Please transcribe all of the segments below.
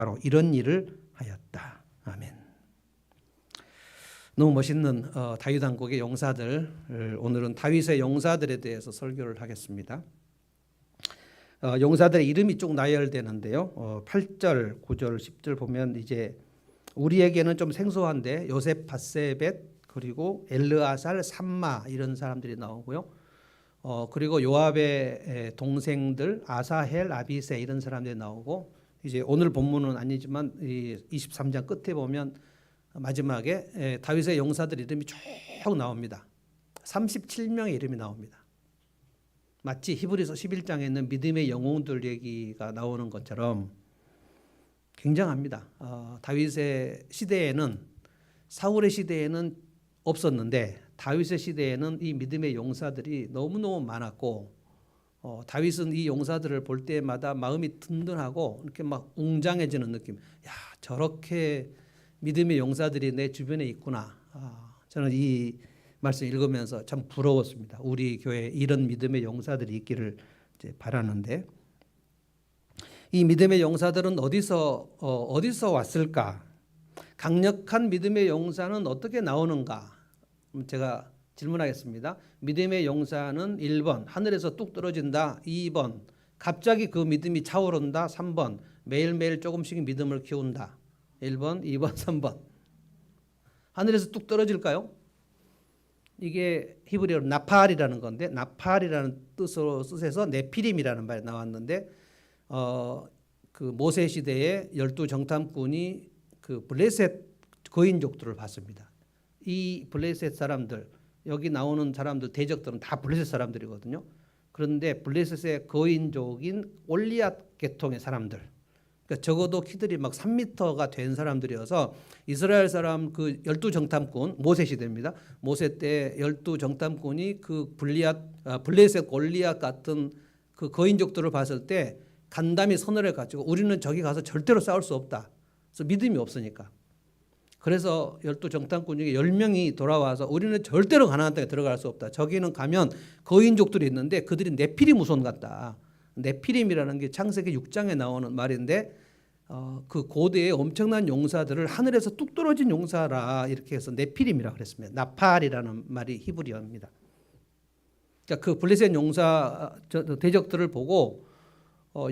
바로 이런 일을 하였다. 아멘. 너무 멋있는 다윗 왕국의 용사들, 오늘은 다윗의 용사들에 대해서 설교를 하겠습니다. 용사들의 이름이 쭉 나열되는데요. 8절, 9절, 10절 보면 이제 우리에게는 좀 생소한데 요셉 바세벳 그리고 엘르아살 삼마 이런 사람들이 나오고요. 그리고 요압의 동생들 아사헬, 아비세 이런 사람들이 나오고 이제 오늘 본문은 아니지만 이 23장 끝에 보면 마지막에 다윗의 용사들 이름이 쭉 나옵니다. 37명의 이름이 나옵니다. 마치 히브리서 11장에 있는 믿음의 영웅들 얘기가 나오는 것처럼 굉장합니다. 다윗의 시대에는 사울의 시대에는 없었는데 다윗의 시대에는 이 믿음의 용사들이 너무너무 많았고 다윗은 이 용사들을 볼 때마다 마음이 든든하고 이렇게 막 웅장해지는 느낌. 야, 저렇게 믿음의 용사들이 내 주변에 있구나. 저는 이 말씀 읽으면서 참 부러웠습니다. 우리 교회에 이런 믿음의 용사들이 있기를 이제 바라는데 이 믿음의 용사들은 어디서 왔을까? 강력한 믿음의 용사는 어떻게 나오는가? 제가 질문하겠습니다. 믿음의 용사는 1번 하늘에서 뚝 떨어진다. 2번 갑자기 그 믿음이 차오른다. 3번 매일매일 조금씩 믿음을 키운다. 1번, 2번, 3번. 하늘에서 뚝 떨어질까요? 이게 히브리어로 나팔이라는 건데 나팔이라는 뜻에서 네피림이라는 말이 나왔는데 그 모세 시대에 12정탐꾼이 그 블레셋 거인족들을 봤습니다. 이 블레셋 사람들 여기 나오는 사람들 대적들은 다 블레셋 사람들이거든요. 그런데 블레셋의 거인족인 올리앗 계통의 사람들 그러니까 적어도 키들이 막 3m가 된 사람들이어서 이스라엘 사람 그 12정탐꾼 모세 시대입니다. 모세 때 12정탐꾼이 그 블레셋 골리앗 같은 그 거인족들을 봤을 때 간담이 선언을 가지고 우리는 저기 가서 절대로 싸울 수 없다. 그래서 믿음이 없으니까. 그래서 12정탐꾼 중에 10명이 돌아와서 우리는 절대로 가나안 땅에 들어갈 수 없다. 저기는 가면 거인족들이 있는데 그들이 네피림 후손 같다. 네피림이라는 게 창세기 6장에 나오는 말인데 그 고대의 엄청난 용사들을 하늘에서 뚝 떨어진 용사라 이렇게 해서 네피림이라고 그랬습니다. 나팔이라는 말이 히브리어입니다. 그러니까 그 블레셋 용사 대적들을 보고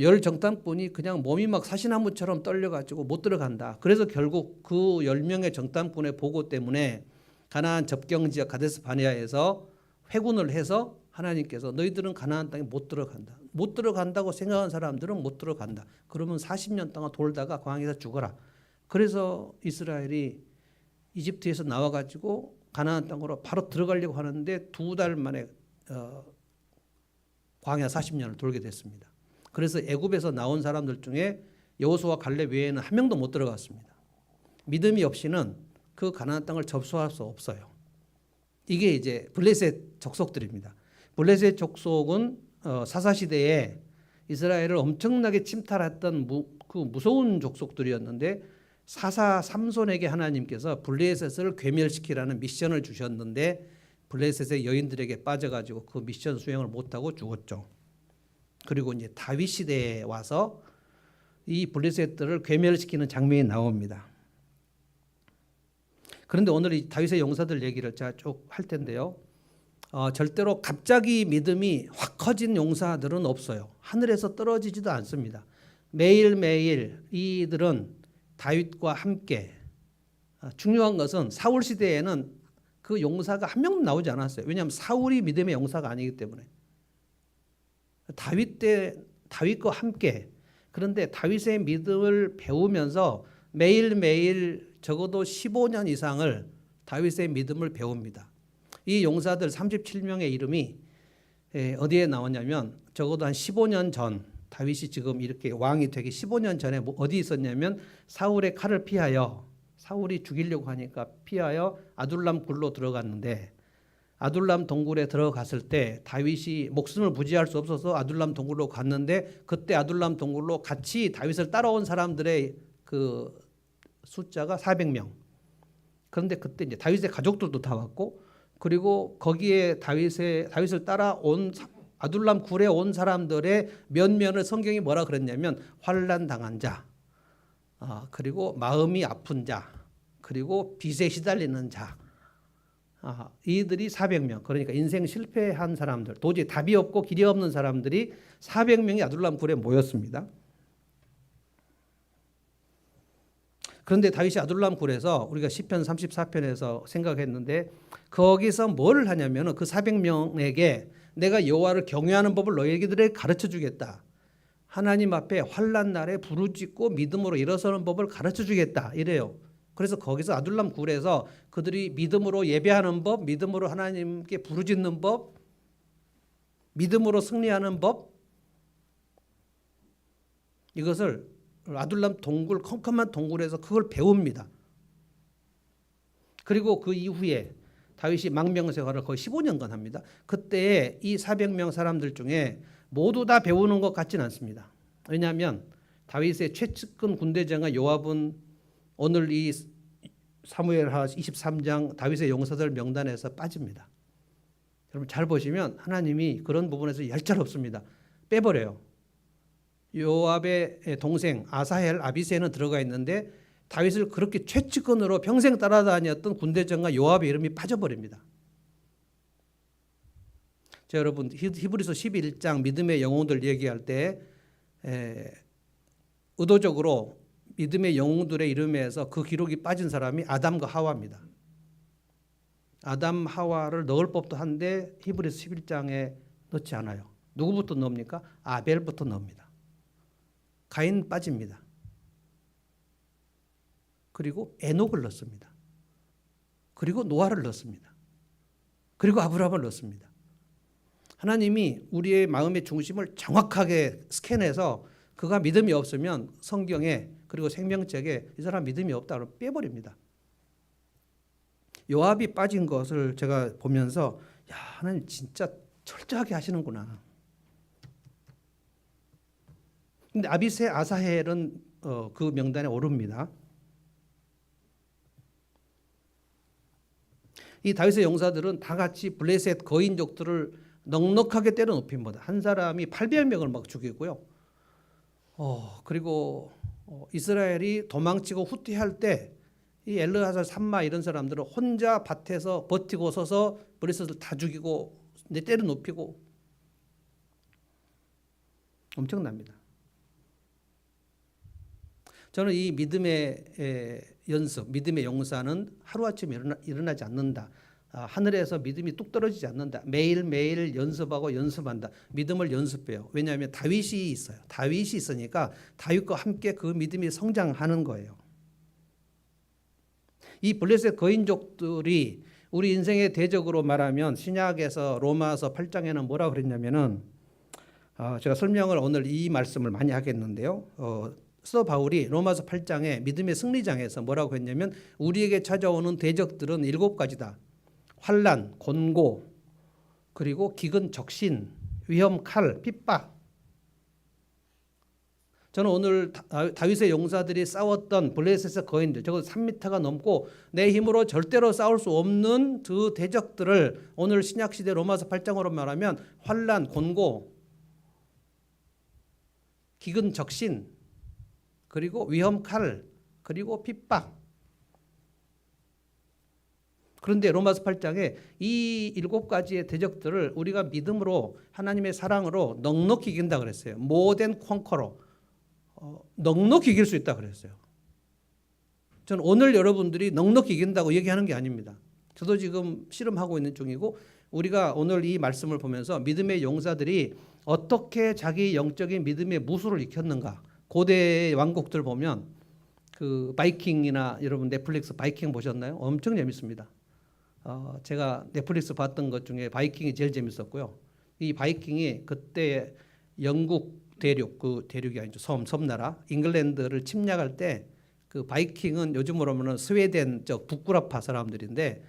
열 정탐꾼이 그냥 몸이 막 사시나무처럼 떨려가지고 못 들어간다. 그래서 결국 그 10명의 정탐꾼의 보고 때문에 가나안 접경지역 가데스 바네아에서 회군을 해서 하나님께서 너희들은 가나안 땅에 못 들어간다. 못 들어간다고 생각한 사람들은 못 들어간다. 그러면 40년 동안 돌다가 광야에서 죽어라. 그래서 이스라엘이 이집트에서 나와가지고 가나안 땅으로 바로 들어가려고 하는데 2달 만에 광야 40년을 돌게 됐습니다. 그래서 애굽에서 나온 사람들 중에 여호수아 갈렙 외에는 한 명도 못 들어갔습니다. 믿음이 없이는 그 가나안 땅을 접수할 수 없어요. 이게 이제 블레셋 족속들입니다. 블레셋 족속은 사사시대에 이스라엘을 엄청나게 침탈했던 그 무서운 족속들이었는데 사사 삼손에게 하나님께서 블레셋을 괴멸시키라는 미션을 주셨는데 블레셋의 여인들에게 빠져가지고 그 미션 수행을 못하고 죽었죠. 그리고 이제 다윗 시대에 와서 이 블레셋들을 괴멸시키는 장면이 나옵니다. 그런데 오늘 이 다윗의 용사들 얘기를 제가 쭉 할 텐데요. 절대로 갑자기 믿음이 확 커진 용사들은 없어요. 하늘에서 떨어지지도 않습니다. 매일매일 이들은 다윗과 함께 중요한 것은 사울 시대에는 그 용사가 한 명도 나오지 않았어요. 왜냐하면 사울이 믿음의 용사가 아니기 때문에. 다윗 때 다윗과 함께 그런데 다윗의 믿음을 배우면서 매일매일 적어도 15년 이상을 다윗의 믿음을 배웁니다. 이 용사들 37명의 이름이 어디에 나오냐면 적어도 한 15년 전 다윗이 지금 이렇게 왕이 되기 15년 전에 어디 있었냐면 사울의 칼을 피하여 사울이 죽이려고 하니까 피하여 아둘람 굴로 들어갔는데 아둘람 동굴에 들어갔을 때 다윗이 목숨을 부지할 수 없어서 아둘람 동굴로 갔는데 그때 아둘람 동굴로 같이 다윗을 따라온 사람들의 그 숫자가 400명. 그런데 그때 이제 다윗의 가족들도 다 왔고 그리고 거기에 다윗을 따라온 아둘람 굴에 온 사람들의 면면을 성경이 뭐라 그랬냐면 환난 당한 자, 그리고 마음이 아픈 자, 그리고 빚에 시달리는 자, 이들이 400명. 그러니까 인생 실패한 사람들, 도저히 답이 없고 길이 없는 사람들이 400명이 아둘람 굴에 모였습니다. 그런데 다윗이 아둘람 굴에서 우리가 시편 34편에서 생각했는데 거기서 뭘 하냐면은 그 400명에게 내가 여호와를 경외하는 법을 너희들에게 가르쳐 주겠다. 하나님 앞에 환난 날에 부르짖고 믿음으로 일어서는 법을 가르쳐 주겠다. 이래요. 그래서 거기서 아둘람 굴에서 그들이 믿음으로 예배하는 법, 믿음으로 하나님께 부르짖는 법, 믿음으로 승리하는 법, 이것을 아둘람 동굴, 컴컴한 동굴에서 그걸 배웁니다. 그리고 그 이후에 다윗이 망명 생활을 거의 15년간 합니다. 그때 이 400명 사람들 중에 모두 다 배우는 것 같지는 않습니다. 왜냐하면 다윗의 최측근 군대장과 요압은 오늘 이 사무엘하 23장 다윗의 용사들 명단에서 빠집니다. 여러분 잘 보시면 하나님이 그런 부분에서 얄짤없습니다. 빼버려요. 요압의 동생 아사헬, 아비새는 들어가 있는데 다윗을 그렇게 최측근으로 평생 따라다녔던 군대장과 요압의 이름이 빠져버립니다. 자, 여러분 히브리서 11장 믿음의 영웅들 얘기할 때 의도적으로 믿음의 영웅들의 이름에서 그 기록이 빠진 사람이 아담과 하와입니다. 아담 하와를 넣을 법도 한데 히브리서 11장에 넣지 않아요. 누구부터 넣습니까? 아벨부터 넣습니다. 가인 빠집니다. 그리고 에녹을 넣습니다. 그리고 노아를 넣습니다. 그리고 아브라함을 넣습니다. 하나님이 우리의 마음의 중심을 정확하게 스캔해서 그가 믿음이 없으면 성경에 그리고 생명책에 이 사람 믿음이 없다고 빼버립니다. 요압이 빠진 것을 제가 보면서 야, 하나님 진짜 철저하게 하시는구나. 근데 아비새, 아사헬은 그 명단에 오릅니다. 이 다윗의 용사들은 다 같이 블레셋 거인족들을 넉넉하게 때려 눕힙니다. 한 사람이 800명을 막 죽이고요. 그리고 이스라엘이 도망치고 후퇴할 때 이 엘르하살 삼마 이런 사람들은 혼자 밭에서 버티고 서서 블레셋을 다 죽이고 때려 눕히고 엄청납니다. 저는 이 믿음의 연습, 믿음의 용사는 하루아침에 일어나지 않는다. 하늘에서 믿음이 뚝 떨어지지 않는다. 매일매일 연습하고 연습한다. 믿음을 연습해요. 왜냐하면 다윗이 있어요. 다윗이 있으니까 다윗과 함께 그 믿음이 성장하는 거예요. 이 블레셋 거인족들이 우리 인생의 대적으로 말하면 신약에서 로마서 8장에는 뭐라 그랬냐면은 제가 설명을 오늘 이 말씀을 많이 하겠는데요. 사도 바울이 로마서 8장에 믿음의 승리장에서 뭐라고 했냐면 우리에게 찾아오는 대적들은 7가지다. 환난, 곤고, 그리고 기근, 적신, 위험, 칼, 핍박. 저는 오늘 다윗의 용사들이 싸웠던 블레셋의 거인들, 적어도 3m가 넘고 내 힘으로 절대로 싸울 수 없는 그 대적들을 오늘 신약시대 로마서 8장으로 말하면 환난, 곤고, 기근, 적신, 그리고 위험, 칼, 그리고 핍박. 그런데 로마서 8장에 이 7가지의 대적들을 우리가 믿음으로 하나님의 사랑으로 넉넉히 이긴다 그랬어요. More than conqueror. 넉넉히 이길 수 있다 그랬어요. 저는 오늘 여러분들이 넉넉히 이긴다고 얘기하는 게 아닙니다. 저도 지금 실험하고 있는 중이고 우리가 오늘 이 말씀을 보면서 믿음의 용사들이 어떻게 자기 영적인 믿음의 무술을 익혔는가. 고대 왕국들 보면 그 바이킹이나 여러분 넷플릭스 바이킹 보셨나요? 엄청 재밌습니다. 제가 넷플릭스 봤던 것 중에 바이킹이 제일 재밌었고요. 이 바이킹이 그때 영국 대륙, 그 대륙이 아니죠. 섬나라, 잉글랜드를 침략할 때 그 바이킹은 요즘으로 하면 스웨덴 저 북구라파 사람들인데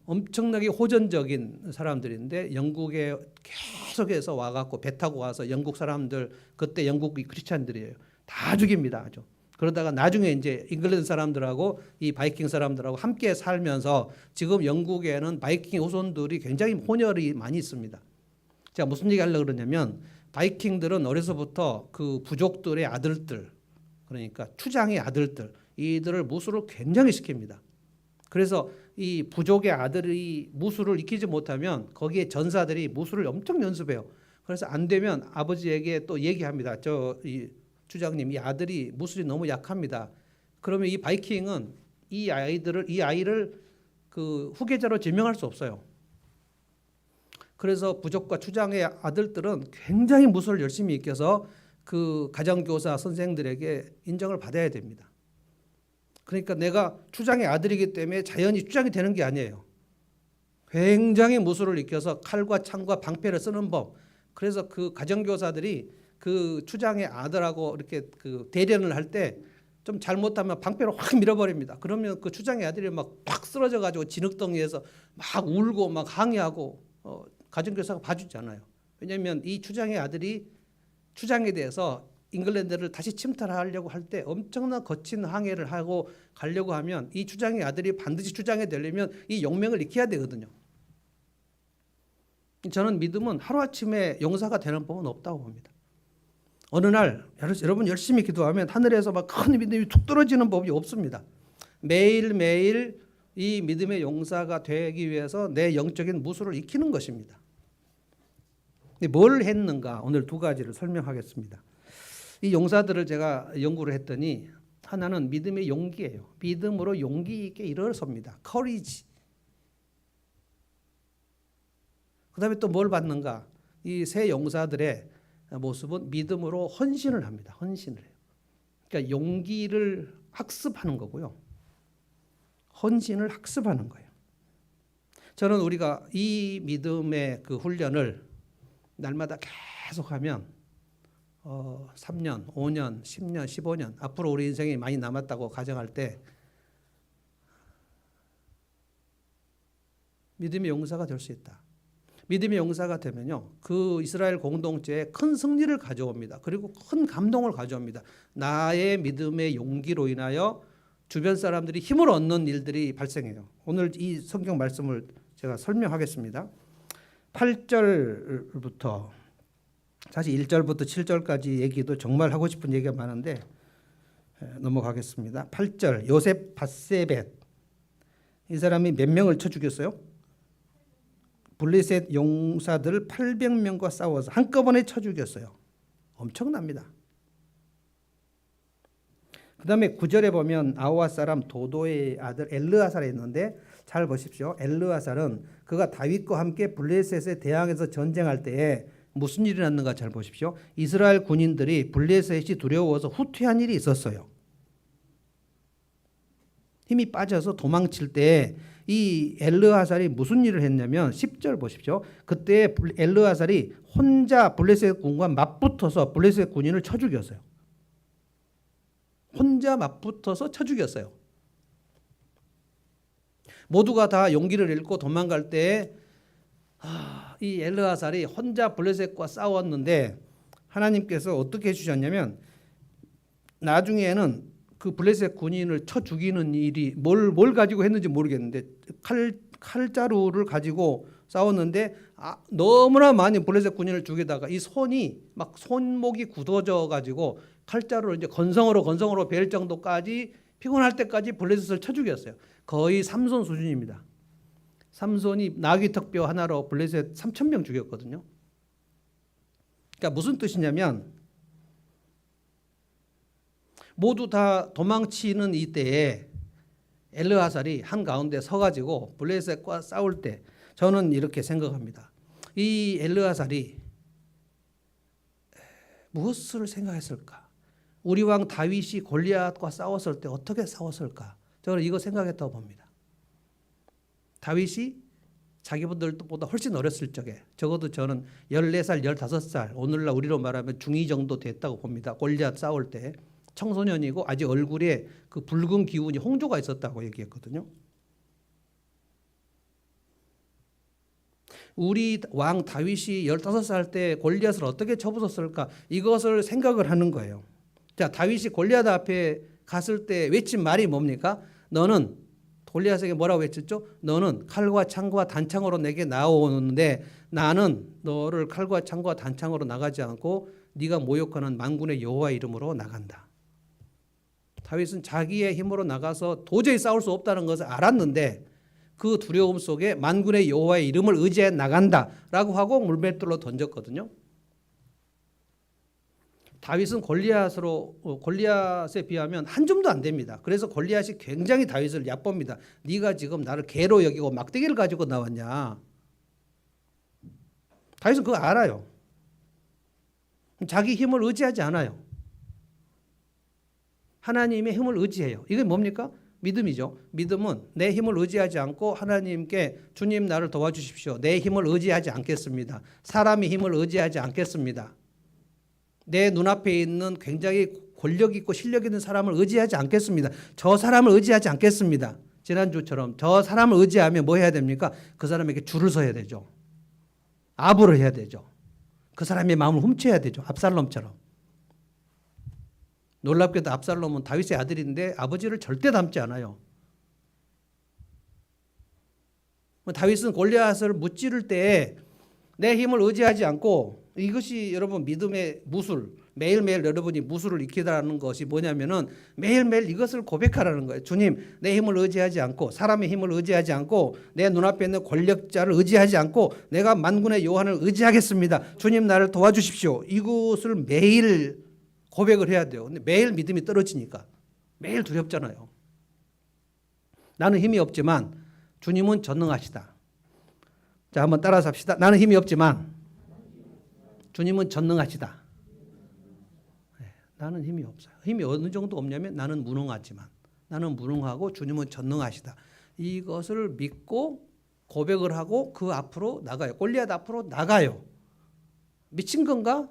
엄청나게 호전적인 사람들인데 영국에 계속해서 와갖고 배 타고 와서 영국 사람들 그때 영국이 크리스찬들이에요. 다 죽입니다. 아주. 그러다가 나중에 이제 잉글랜드 사람들하고 이 바이킹 사람들하고 함께 살면서 지금 영국에는 바이킹 후손들이 굉장히 혼혈이 많이 있습니다. 제가 무슨 얘기 하려고 그러냐면 바이킹들은 어려서부터 그 부족들의 아들들 그러니까 추장의 아들들, 이들을 무술을 굉장히 시킵니다. 그래서 이 부족의 아들이 무술을 익히지 못하면 거기에 전사들이 무술을 엄청 연습해요. 그래서 안 되면 아버지에게 또 얘기합니다. 이 주장님, 이 아들이 무술이 너무 약합니다. 그러면 이 바이킹은 이 아이를 그 후계자로 지명할 수 없어요. 그래서 부족과 추장의 아들들은 굉장히 무술을 열심히 익혀서 그 가정교사 선생들에게 인정을 받아야 됩니다. 그러니까 내가 추장의 아들이기 때문에 자연히 추장이 되는 게 아니에요. 굉장히 무술을 익혀서 칼과 창과 방패를 쓰는 법. 그래서 그 가정교사들이 그 추장의 아들하고 이렇게 그 대련을 할 때 좀 잘못하면 방패로 확 밀어버립니다. 그러면 그 추장의 아들이 막 확 쓰러져 가지고 진흙덩이에서 막 울고 막 항의하고 가정교사가 봐주지 않아요. 왜냐하면 이 추장의 아들이 추장에 대해서 잉글랜드를 다시 침탈하려고 할 때 엄청난 거친 항해를 하고 가려고 하면 이 추장의 아들이 반드시 추장이 되려면 이 용맹을 익혀야 되거든요. 저는 믿음은 하루아침에 용사가 되는 법은 없다고 봅니다. 어느 날 여러분 열심히 기도하면 하늘에서 막 큰 믿음이 툭 떨어지는 법이 없습니다. 매일매일 이 믿음의 용사가 되기 위해서 내 영적인 무술을 익히는 것입니다. 뭘 했는가? 오늘 두 가지를 설명하겠습니다. 이 용사들을 제가 연구를 했더니 하나는 믿음의 용기예요. 믿음으로 용기 있게 일어섭니다. courage. 그 다음에 또 뭘 받는가? 이 세 용사들의 모습은 믿음으로 헌신을 합니다. 헌신을 해요. 그러니까 용기를 학습하는 거고요. 헌신을 학습하는 거예요. 저는 우리가 이 믿음의 그 훈련을 날마다 계속하면 3년, 5년, 10년, 15년 앞으로 우리 인생이 많이 남았다고 가정할 때 믿음의 용사가 될 수 있다. 믿음의 용사가 되면요, 그 이스라엘 공동체에 큰 승리를 가져옵니다. 그리고 큰 감동을 가져옵니다. 나의 믿음의 용기로 인하여 주변 사람들이 힘을 얻는 일들이 발생해요. 오늘 이 성경 말씀을 제가 설명하겠습니다. 8절부터 사실 1절부터 7절까지 얘기도 정말 하고 싶은 얘기가 많은데 넘어가겠습니다. 8절 요셉 밧세벳, 이 사람이 몇 명을 쳐 죽였어요? 블레셋 용사들 800명과 싸워서 한꺼번에 쳐 죽였어요. 엄청납니다. 그 다음에 9절에 보면 아호와 사람 도도의 아들 엘르아살이 있는데 잘 보십시오. 엘르아살은 그가 다윗과 함께 블레셋에 대항해서 전쟁할 때에 무슨 일이 났는가 잘 보십시오. 이스라엘 군인들이 블레셋이 두려워서 후퇴한 일이 있었어요. 힘이 빠져서 도망칠 때 이 엘르아살이 무슨 일을 했냐면 10절 보십시오. 그때 엘르아살이 혼자 블레셋 군과 맞붙어서 블레셋 군인을 쳐 죽였어요. 혼자 맞붙어서 쳐 죽였어요. 모두가 다 용기를 잃고 도망갈 때 이 엘르아살이 혼자 블레셋과 싸웠는데 하나님께서 어떻게 해주셨냐면 나중에는 그 블레셋 군인을 쳐 죽이는 일이 뭘 가지고 했는지 모르겠는데 칼자루를 가지고 싸웠는데 너무나 많이 블레셋 군인을 죽이다가 이 손이 막 손목이 굳어져 가지고 칼자루를 이제 건성으로 벨 정도까지 피곤할 때까지 블레셋을 쳐 죽였어요. 거의 삼손 수준입니다. 삼손이 나귀턱뼈 하나로 블레셋 3,000명 죽였거든요. 그러니까 무슨 뜻이냐면 모두 다 도망치는 이때에 엘르아살이 한가운데 서가지고 블레셋과 싸울 때 저는 이렇게 생각합니다. 이 엘르아살이 무엇을 생각했을까? 우리 왕 다윗이 골리앗과 싸웠을 때 어떻게 싸웠을까? 저는 이거 생각했다고 봅니다. 다윗이 자기분들보다 훨씬 어렸을 적에 적어도 저는 14살, 15살 오늘날 우리로 말하면 중2 정도 됐다고 봅니다. 골리앗 싸울 때 청소년이고 아직 얼굴에 그 붉은 기운이 홍조가 있었다고 얘기했거든요. 우리 왕 다윗이 15살 때 골리앗을 어떻게 쳐부쉈을까? 이것을 생각을 하는 거예요. 자, 다윗이 골리앗 앞에 갔을 때 외친 말이 뭡니까? 너는 골리앗에게 뭐라고 외쳤죠? 너는 칼과 창과 단창으로 내게 나오는데 나는 너를 칼과 창과 단창으로 나가지 않고 네가 모욕하는 만군의 여호와 이름으로 나간다. 다윗은 자기의 힘으로 나가서 도저히 싸울 수 없다는 것을 알았는데 그 두려움 속에 만군의 여호와의 이름을 의지해 나간다라고 하고 물맷돌로 던졌거든요. 다윗은 골리앗에 비하면 한 줌도 안 됩니다. 그래서 골리앗이 굉장히 다윗을 얕봅니다. 네가 지금 나를 개로 여기고 막대기를 가지고 나왔냐. 다윗은 그거 알아요. 자기 힘을 의지하지 않아요. 하나님의 힘을 의지해요. 이게 뭡니까? 믿음이죠. 믿음은 내 힘을 의지하지 않고 하나님께 주님 나를 도와주십시오. 내 힘을 의지하지 않겠습니다. 사람의 힘을 의지하지 않겠습니다. 내 눈앞에 있는 굉장히 권력 있고 실력 있는 사람을 의지하지 않겠습니다. 저 사람을 의지하지 않겠습니다. 지난주처럼 저 사람을 의지하면 뭐 해야 됩니까? 그 사람에게 줄을 서야 되죠. 아부를 해야 되죠. 그 사람의 마음을 훔쳐야 되죠. 압살롬처럼. 놀랍게도 압살롬은 다윗의 아들인데 아버지를 절대 닮지 않아요. 다윗은 골리앗을 무찌를 때 내 힘을 의지하지 않고, 이것이 여러분 믿음의 무술, 매일매일 여러분이 무술을 익히라는 것이 뭐냐면은 매일매일 이것을 고백하라는 거예요. 주님, 내 힘을 의지하지 않고 사람의 힘을 의지하지 않고 내 눈앞에 있는 권력자를 의지하지 않고 내가 만군의 여호와를 의지하겠습니다. 주님 나를 도와주십시오. 이것을 매일 고백을 해야 돼요. 근데 매일 믿음이 떨어지니까 매일 두렵잖아요. 나는 힘이 없지만 주님은 전능하시다. 자, 한번 따라서 합시다. 나는 힘이 없지만 주님은 전능하시다. 네, 나는 힘이 없어요. 힘이 어느 정도 없냐면 나는 무능하지만, 나는 무능하고 주님은 전능하시다. 이것을 믿고 고백을 하고 그 앞으로 나가요. 골리앗 앞으로 나가요. 미친 건가?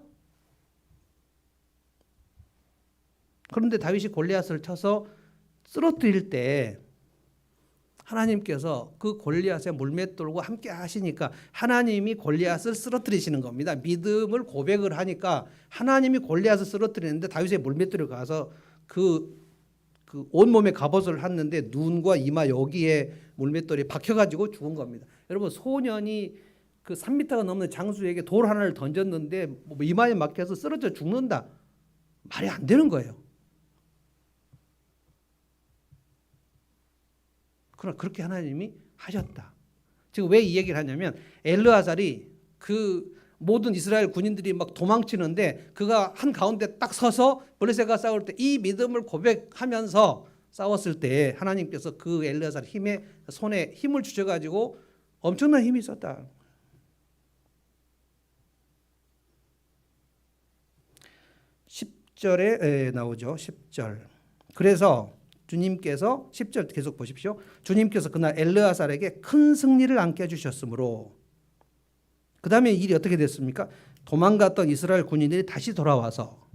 그런데 다윗이 골리앗을 쳐서 쓰러뜨릴 때 하나님께서 그 골리앗의 물맷돌과 함께 하시니까 하나님이 골리앗을 쓰러뜨리시는 겁니다. 믿음을 고백을 하니까 하나님이 골리앗을 쓰러뜨리는데 다윗의 물맷돌에 가서 그 온몸에 갑옷을 했는데 눈과 이마 여기에 물맷돌이 박혀가지고 죽은 겁니다. 여러분, 소년이 그 3m가 넘는 장수에게 돌 하나를 던졌는데 이마에 막혀서 쓰러져 죽는다. 말이 안 되는 거예요. 그러나 그렇게 하나님이 하셨다. 지금 왜 이 얘기를 하냐면 엘르아살이 그 모든 이스라엘 군인들이 막 도망치는데 그가 한 가운데 딱 서서 블레셋과 싸울 때 이 믿음을 고백하면서 싸웠을 때 하나님께서 그 엘르아살 손에 힘을 주셔가지고 엄청난 힘이 있었다. 10절에 나오죠. 10절. 그래서 주님께서 10절 계속 보십시오. 주님께서 그날 엘르아살에게 큰 승리를 안게 해주셨으므로, 그 다음에 일이 어떻게 됐습니까? 도망갔던 이스라엘 군인들이 다시 돌아와서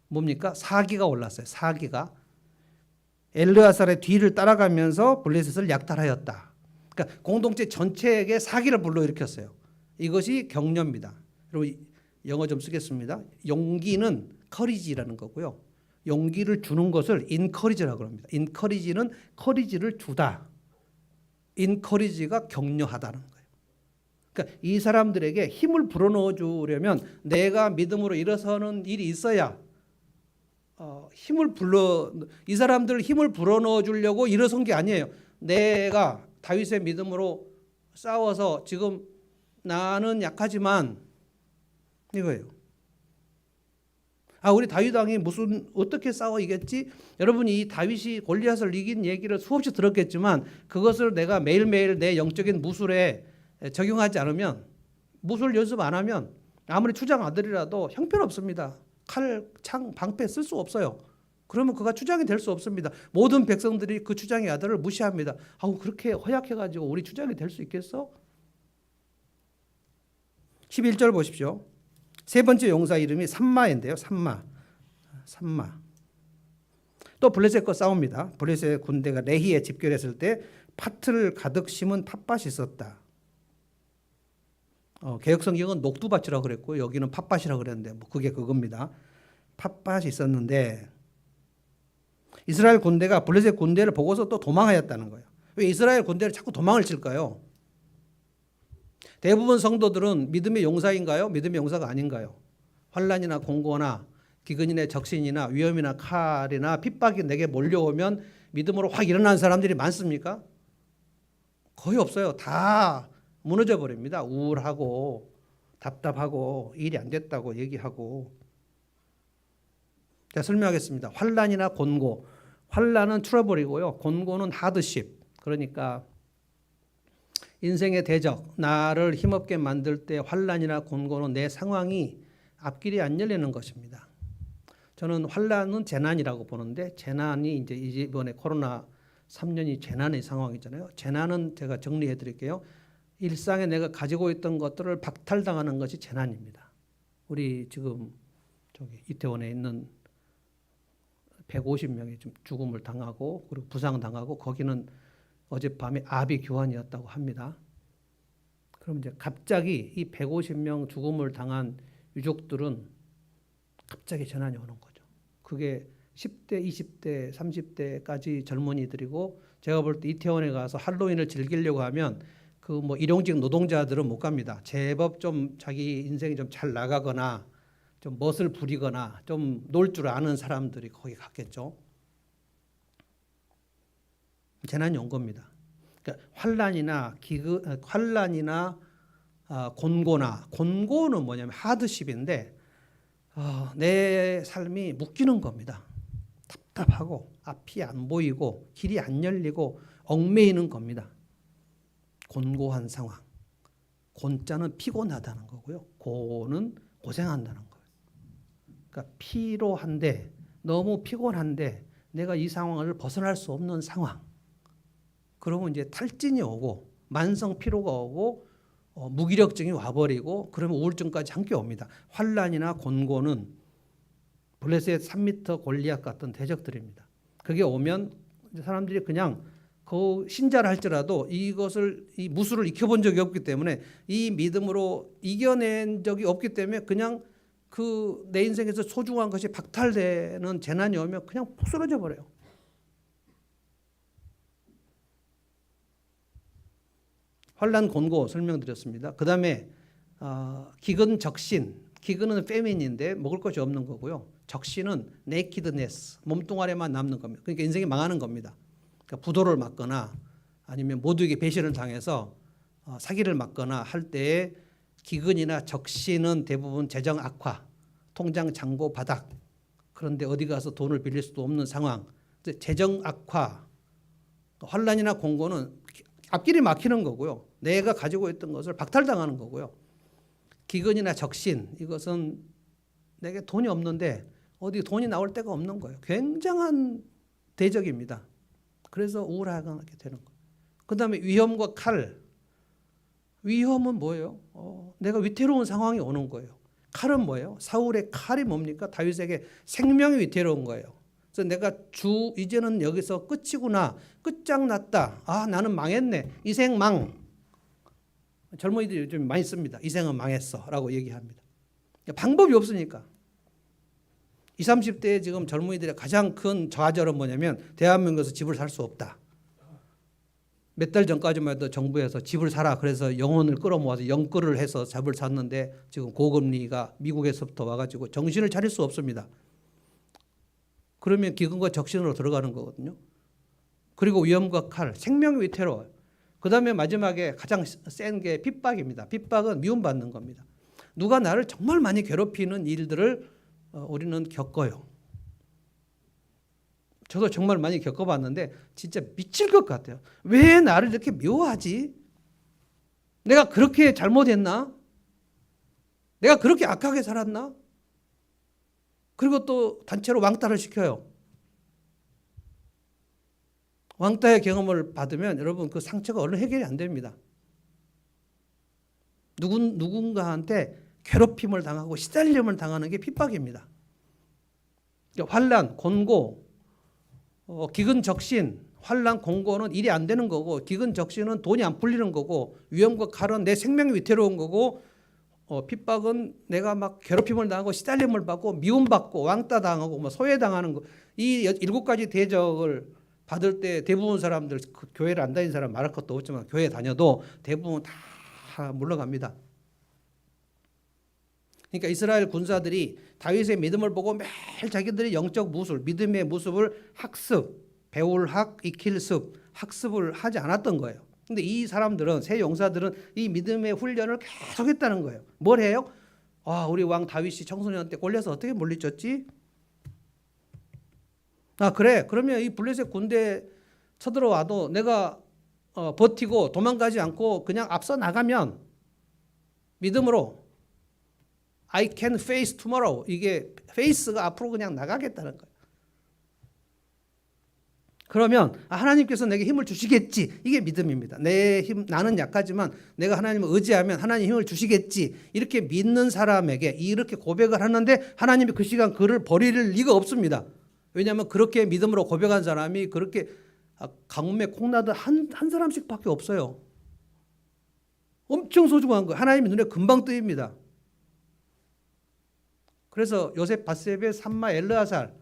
뭡니까? 사기가 올랐어요. 사기가 엘르아살의 뒤를 따라가면서 블레셋을 약탈하였다. 그러니까 공동체 전체에게 사기를 불러일으켰어요. 이것이 격려입니다. 여러분 영어 좀 쓰겠습니다. 용기는 커리지라는 거고요. 용기를 주는 것을 인커리지라고 합니다. 인커리지는 커리지를 주다. 인커리지가 격려하다는 거예요. 그러니까 이 사람들에게 힘을 불어넣어 주려면 내가 믿음으로 일어서는 일이 있어야 이 사람들 힘을 불어넣어 주려고 일어선 게 아니에요. 내가 다윗의 믿음으로 싸워서 지금 나는 약하지만 이거예요. 우리 다윗 왕이 어떻게 싸워 이겼지? 여러분이 이 다윗이 골리앗을 이긴 얘기를 수없이 들었겠지만 그것을 내가 매일매일 내 영적인 무술에 적용하지 않으면, 무술 연습 안 하면 아무리 추장 아들이라도 형편없습니다. 칼, 창, 방패 쓸 수 없어요. 그러면 그가 추장이 될 수 없습니다. 모든 백성들이 그 추장의 아들을 무시합니다. 그렇게 허약해가지고 우리 추장이 될 수 있겠어? 11절 보십시오. 세 번째 용사 이름이 삼마인데요. 삼마. 또 블레셋과 싸웁니다. 블레셋 군대가 레히에 집결했을 때 팥을 가득 심은 팥밭이 있었다. 개혁성경은 녹두밭이라고 그랬고 여기는 팥밭이라고 그랬는데 그게 그겁니다. 팥밭이 있었는데 이스라엘 군대가 블레셋 군대를 보고서 또 도망하였다는 거예요. 왜 이스라엘 군대를 자꾸 도망을 칠까요? 대부분 성도들은 믿음의 용사인가요? 믿음의 용사가 아닌가요? 환난이나 공고나 기근이나 적신이나 위험이나 칼이나 핍박이 내게 몰려오면 믿음으로 확 일어난 사람들이 많습니까? 거의 없어요. 다 무너져 버립니다. 우울하고 답답하고 일이 안 됐다고 얘기하고. 제가 설명하겠습니다. 환난이나 곤고. 환난은 트러블이고요. 곤고는 하드십. 그러니까 인생의 대적, 나를 힘없게 만들 때 환난이나 곤고는 내 상황이 앞길이 안 열리는 것입니다. 저는 환난은 재난이라고 보는데, 재난이 이제 이번에 코로나 3년이 재난의 상황이잖아요. 재난은 제가 정리해 드릴게요. 일상에 내가 가지고 있던 것들을 박탈당하는 것이 재난입니다. 우리 지금 저기 이태원에 있는 150명이 좀 죽음을 당하고 그리고 부상당하고, 거기는 어젯밤에 아비 교환이었다고 합니다. 그럼 이제 갑자기 이 150명 죽음을 당한 유족들은 갑자기 재난이 오는 거죠. 그게 10대, 20대, 30대까지 젊은이들이고, 제가 볼 때 이태원에 가서 할로윈을 즐기려고 하면 그 뭐 일용직 노동자들은 못 갑니다. 제법 좀 자기 인생이 좀 잘 나가거나 좀 멋을 부리거나 좀 놀 줄 아는 사람들이 거기 갔겠죠. 재난이 온 겁니다. 그러니까 환난이나 곤고는 뭐냐면 하드십인데, 내 삶이 묶이는 겁니다. 답답하고 앞이 안 보이고 길이 안 열리고 얽매이는 겁니다. 곤고한 상황. 곤자는 피곤하다는 거고요. 고는 고생한다는 거예요. 그러니까 피로한데, 너무 피곤한데 내가 이 상황을 벗어날 수 없는 상황. 그러면 이제 탈진이 오고 만성 피로가 오고 무기력증이 와버리고, 그러면 우울증까지 함께 옵니다. 환난이나 곤고는 블레셋 3m 골리앗 같은 대적들입니다. 그게 오면 사람들이 그냥 그 신자를 할지라도 이 무술을 익혀본 적이 없기 때문에, 이 믿음으로 이겨낸 적이 없기 때문에 그냥 그 내 인생에서 소중한 것이 박탈되는 재난이 오면 그냥 푹 쓰러져 버려요. 환난 곤고 설명드렸습니다. 그 다음에 기근 적신. 기근은 페미닌인데 먹을 것이 없는 거고요. 적신은 네이키드네스, 몸뚱아리만 남는 겁니다. 그러니까 인생이 망하는 겁니다. 그러니까 부도를 맞거나 아니면 모두에게 배신을 당해서 사기를 맞거나 할 때에 기근이나 적신은 대부분 재정 악화, 통장 잔고 바닥, 그런데 어디 가서 돈을 빌릴 수도 없는 상황, 재정 악화. 환난이나 곤고는 앞길이 막히는 거고요. 내가 가지고 있던 것을 박탈당하는 거고요. 기근이나 적신, 이것은 내게 돈이 없는데 어디 돈이 나올 데가 없는 거예요. 굉장한 대적입니다. 그래서 우울하게 되는 거예요. 그 다음에 위험과 칼. 위험은 뭐예요? 내가 위태로운 상황이 오는 거예요. 칼은 뭐예요? 사울의 칼이 뭡니까? 다윗에게 생명이 위태로운 거예요. 그래서 내가 이제는 여기서 끝이구나. 끝장났다. 나는 망했네. 이생 망. 젊은이들이 요즘 많이 씁니다. 이생은 망했어 라고 얘기합니다. 방법이 없으니까. 20, 30대에 지금 젊은이들의 가장 큰 좌절은 뭐냐면, 대한민국에서 집을 살 수 없다. 몇 달 전까지만 해도 정부에서 집을 사라 그래서 영혼을 끌어모아서 영끌을 해서 집을 샀는데, 지금 고금리가 미국에서부터 와가지고 정신을 차릴 수 없습니다. 그러면 기근과 적신으로 들어가는 거거든요. 그리고 위험과 칼, 생명이 위태로워요. 그 다음에 마지막에 가장 센 게 핍박입니다. 핍박은 미움받는 겁니다. 누가 나를 정말 많이 괴롭히는 일들을 우리는 겪어요. 저도 정말 많이 겪어봤는데 진짜 미칠 것 같아요. 왜 나를 이렇게 미워하지? 내가 그렇게 잘못했나? 내가 그렇게 악하게 살았나? 그리고 또 단체로 왕따를 시켜요. 왕따의 경험을 받으면 여러분 그 상처가 얼른 해결이 안 됩니다. 누군가한테 괴롭힘을 당하고 시달림을 당하는 게 핍박입니다. 환난, 곤고, 기근 적신, 환난, 곤고는 일이 안 되는 거고, 기근 적신은 돈이 안 풀리는 거고, 위험과 칼은 내 생명이 위태로운 거고, 핍박은 내가 막 괴롭힘을 당하고 시달림을 받고 미움받고 왕따 당하고 뭐 소외당하는 거. 이 7가지 대적을 받을 때 대부분 사람들, 교회를 안 다니는 사람 말할 것도 없지만 교회 다녀도 대부분 다 물러갑니다. 그러니까 이스라엘 군사들이 다윗의 믿음을 보고 매일 자기들의 영적 무술, 믿음의 모습을 학습, 배울 학, 익힐 습, 학습을 하지 않았던 거예요. 근데 이 사람들은, 새 용사들은 이 믿음의 훈련을 계속 했다는 거예요. 뭘 해요? 아, 우리 왕 다윗이 청소년한테 꼴려서 어떻게 물리쳤지? 아, 그래. 그러면 이 블레셋 군대 쳐들어와도 내가 버티고 도망가지 않고 그냥 앞서 나가면 믿음으로 I can face tomorrow. 이게 face가 앞으로 그냥 나가겠다는 거예요. 그러면 하나님께서 내게 힘을 주시겠지. 이게 믿음입니다. 나는 약하지만 내가 하나님을 의지하면 하나님 힘을 주시겠지. 이렇게 믿는 사람에게 이렇게 고백을 하는데 하나님이 그 시간 그를 버릴 리가 없습니다. 왜냐하면 그렇게 믿음으로 고백한 사람이 그렇게 가뭄에 콩나듯 한 사람씩밖에 없어요. 엄청 소중한 거예요. 하나님이 눈에 금방 뜨입니다. 그래서 요셉, 밧세베, 삼마, 엘르아살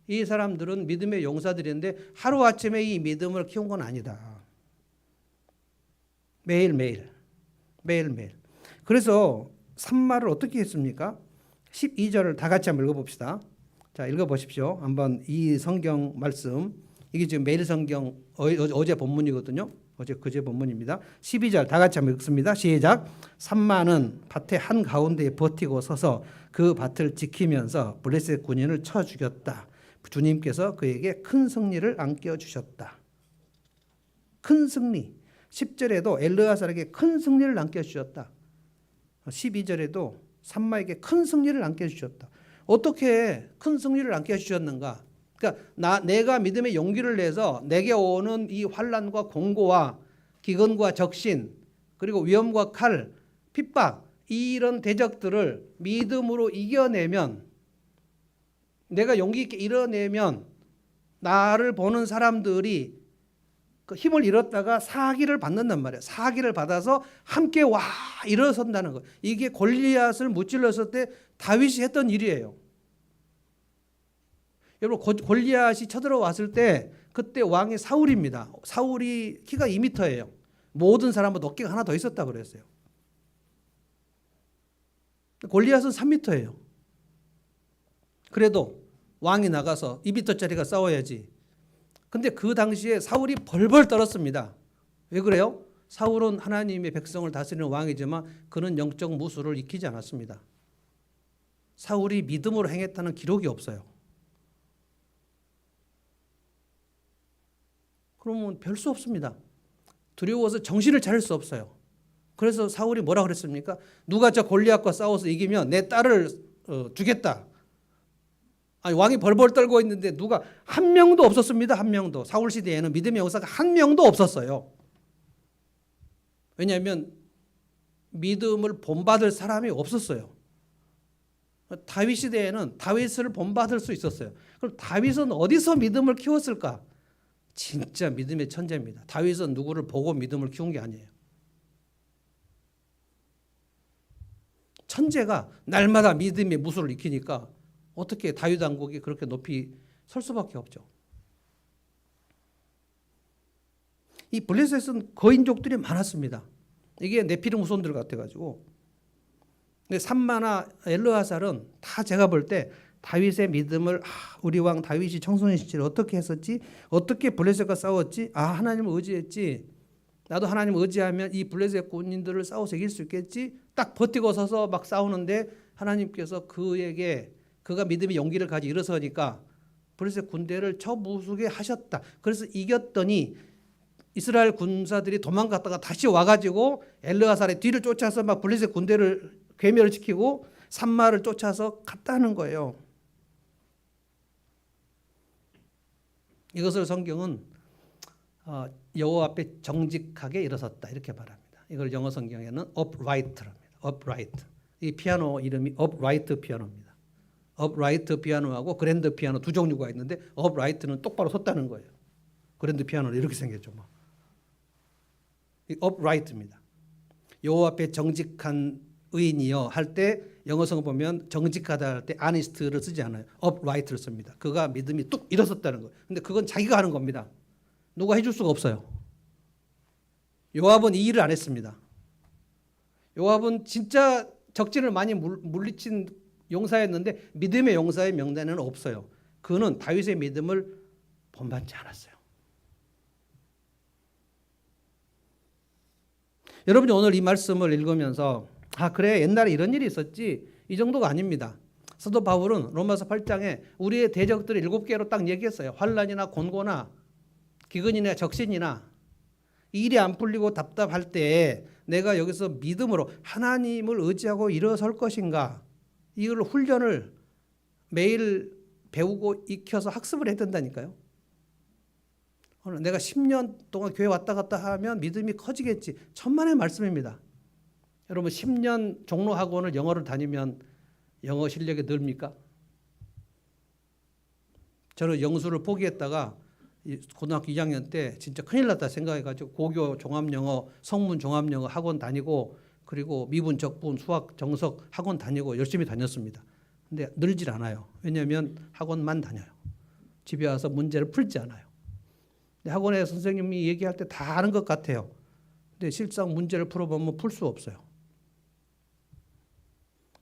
이 사람들은 믿음의 용사들인데 하루아침에 이 믿음을 키운 건 아니다. 매일매일. 그래서 삼마를 어떻게 했습니까? 12절을 다 같이 한번 읽어봅시다. 자, 읽어보십시오. 한번 이 성경 말씀. 이게 지금 매일 성경 어제 본문이거든요. 그제 본문입니다. 12절 다 같이 한번 읽습니다. 시작. 삼마는 밭의 한가운데에 버티고 서서 그 밭을 지키면서 블레셋 군인을 쳐 죽였다. 주님께서 그에게 큰 승리를 안겨주셨다. 큰 승리. 10절에도 엘르아살에게 큰 승리를 안겨주셨다. 12절에도 삼마에게 큰 승리를 안겨주셨다. 어떻게 큰 승리를 안겨주셨는가? 그러니까 내가 믿음의 용기를 내서 내게 오는 이 환난과 공고와 기근과 적신 그리고 위험과 칼, 핍박 이런 대적들을 믿음으로 이겨내면 내가 용기 있게 이뤄내면 나를 보는 사람들이 그 힘을 잃었다가 사기를 받는단 말이에요. 사기를 받아서 함께 와 일어선다는 거예요. 이게 골리앗을 무찔렀을 때 다윗이 했던 일이에요. 여러분 골리앗이 쳐들어왔을 때 그때 왕이 사울입니다. 사울이 키가 2m예요. 모든 사람보다 어깨가 하나 더 있었다 그랬어요. 골리앗은 3m예요. 그래도 왕이 나가서 2m짜리가 싸워야지. 근데 그 당시에 사울이 벌벌 떨었습니다. 왜 그래요? 사울은 하나님의 백성을 다스리는 왕이지만 그는 영적 무술을 익히지 않았습니다. 사울이 믿음으로 행했다는 기록이 없어요. 그러면 별 수 없습니다. 두려워서 정신을 차릴 수 없어요. 그래서 사울이 뭐라 그랬습니까? 누가 저 골리앗과 싸워서 이기면 내 딸을 주겠다. 아니, 왕이 벌벌 떨고 있는데 누가 한 명도 없었습니다. 한 명도. 사울 시대에는 믿음의 용사가 한 명도 없었어요. 왜냐하면 믿음을 본받을 사람이 없었어요. 다윗 시대에는 다윗을 본받을 수 있었어요. 그럼 다윗은 어디서 믿음을 키웠을까? 진짜 믿음의 천재입니다. 다윗은 누구를 보고 믿음을 키운 게 아니에요. 천재가 날마다 믿음의 무술을 익히니까 어떻게 다윗 왕국이 그렇게 높이 설 수밖에 없죠. 이 블레셋은 거인족들이 많았습니다. 이게 네피림 후손들 같아가지고. 근데 삼마나 엘르아살은 다 제가 볼 때 다윗의 믿음을 우리 왕 다윗이 청소년 시절에 어떻게 했었지? 어떻게 블레셋과 싸웠지? 하나님을 의지했지. 나도 하나님을 의지하면 이 블레셋 군인들을 싸워서 이길 수 있겠지? 딱 버티고 서서 막 싸우는데 하나님께서 그가 믿음의 용기를 가지고 일어서니까 블레셋 군대를 쳐부수게 하셨다. 그래서 이겼더니 이스라엘 군사들이 도망갔다가 다시 와가지고 엘르아살의 뒤를 쫓아서 막 블레셋 군대를 괴멸을 시키고 삼마를 쫓아서 갔다는 거예요. 이것을 성경은 여호와 앞에 정직하게 일어섰다 이렇게 말합니다. 이걸 영어 성경에는 upright랍니다. upright. 이 피아노 이름이 upright 피아노입니다. upright 피아노하고 그랜드 피아노 두 종류가 있는데 upright는 똑바로 섰다는 거예요. 그랜드 피아노는 이렇게 생겼죠. 이 upright입니다. 여호와 앞에 정직한 의인이여 할 때 영어 성경 보면 정직하다 할 때 honest를 쓰지 않아요. upright를 씁니다. 그가 믿음이 뚝 일어섰다는 거예요. 근데 그건 자기가 하는 겁니다. 누가 해줄 수가 없어요. 요압은 이 일을 안 했습니다. 요압은 진짜 적진을 많이 물리친 용사였는데 믿음의 용사의 명단에는 없어요. 그는 다윗의 믿음을 본받지 않았어요. 여러분이 오늘 이 말씀을 읽으면서 그래 옛날에 이런 일이 있었지 이 정도가 아닙니다. 사도 바울은 로마서 8장에 우리의 대적들을 7개로 딱 얘기했어요. 환난이나 곤고나 기근이나 적신이나 이 일이 안 풀리고 답답할 때 내가 여기서 믿음으로 하나님을 의지하고 일어설 것인가 이걸 훈련을 매일 배우고 익혀서 학습을 해야 된다니까요. 내가 10년 동안 교회 왔다 갔다 하면 믿음이 커지겠지. 천만의 말씀입니다. 여러분 10년 종로학원을 영어를 다니면 영어 실력이 늘입니까? 저는 영수를 포기했다가 고등학교 2학년 때 진짜 큰일 났다 생각해가지고 고교 종합영어, 성문 종합영어 학원 다니고 그리고 미분, 적분, 수학, 정석 학원 다니고 열심히 다녔습니다. 근데 늘질 않아요. 왜냐하면 학원만 다녀요. 집에 와서 문제를 풀지 않아요. 학원에 선생님이 얘기할 때 다 아는 것 같아요. 근데 실상 문제를 풀어보면 풀 수 없어요.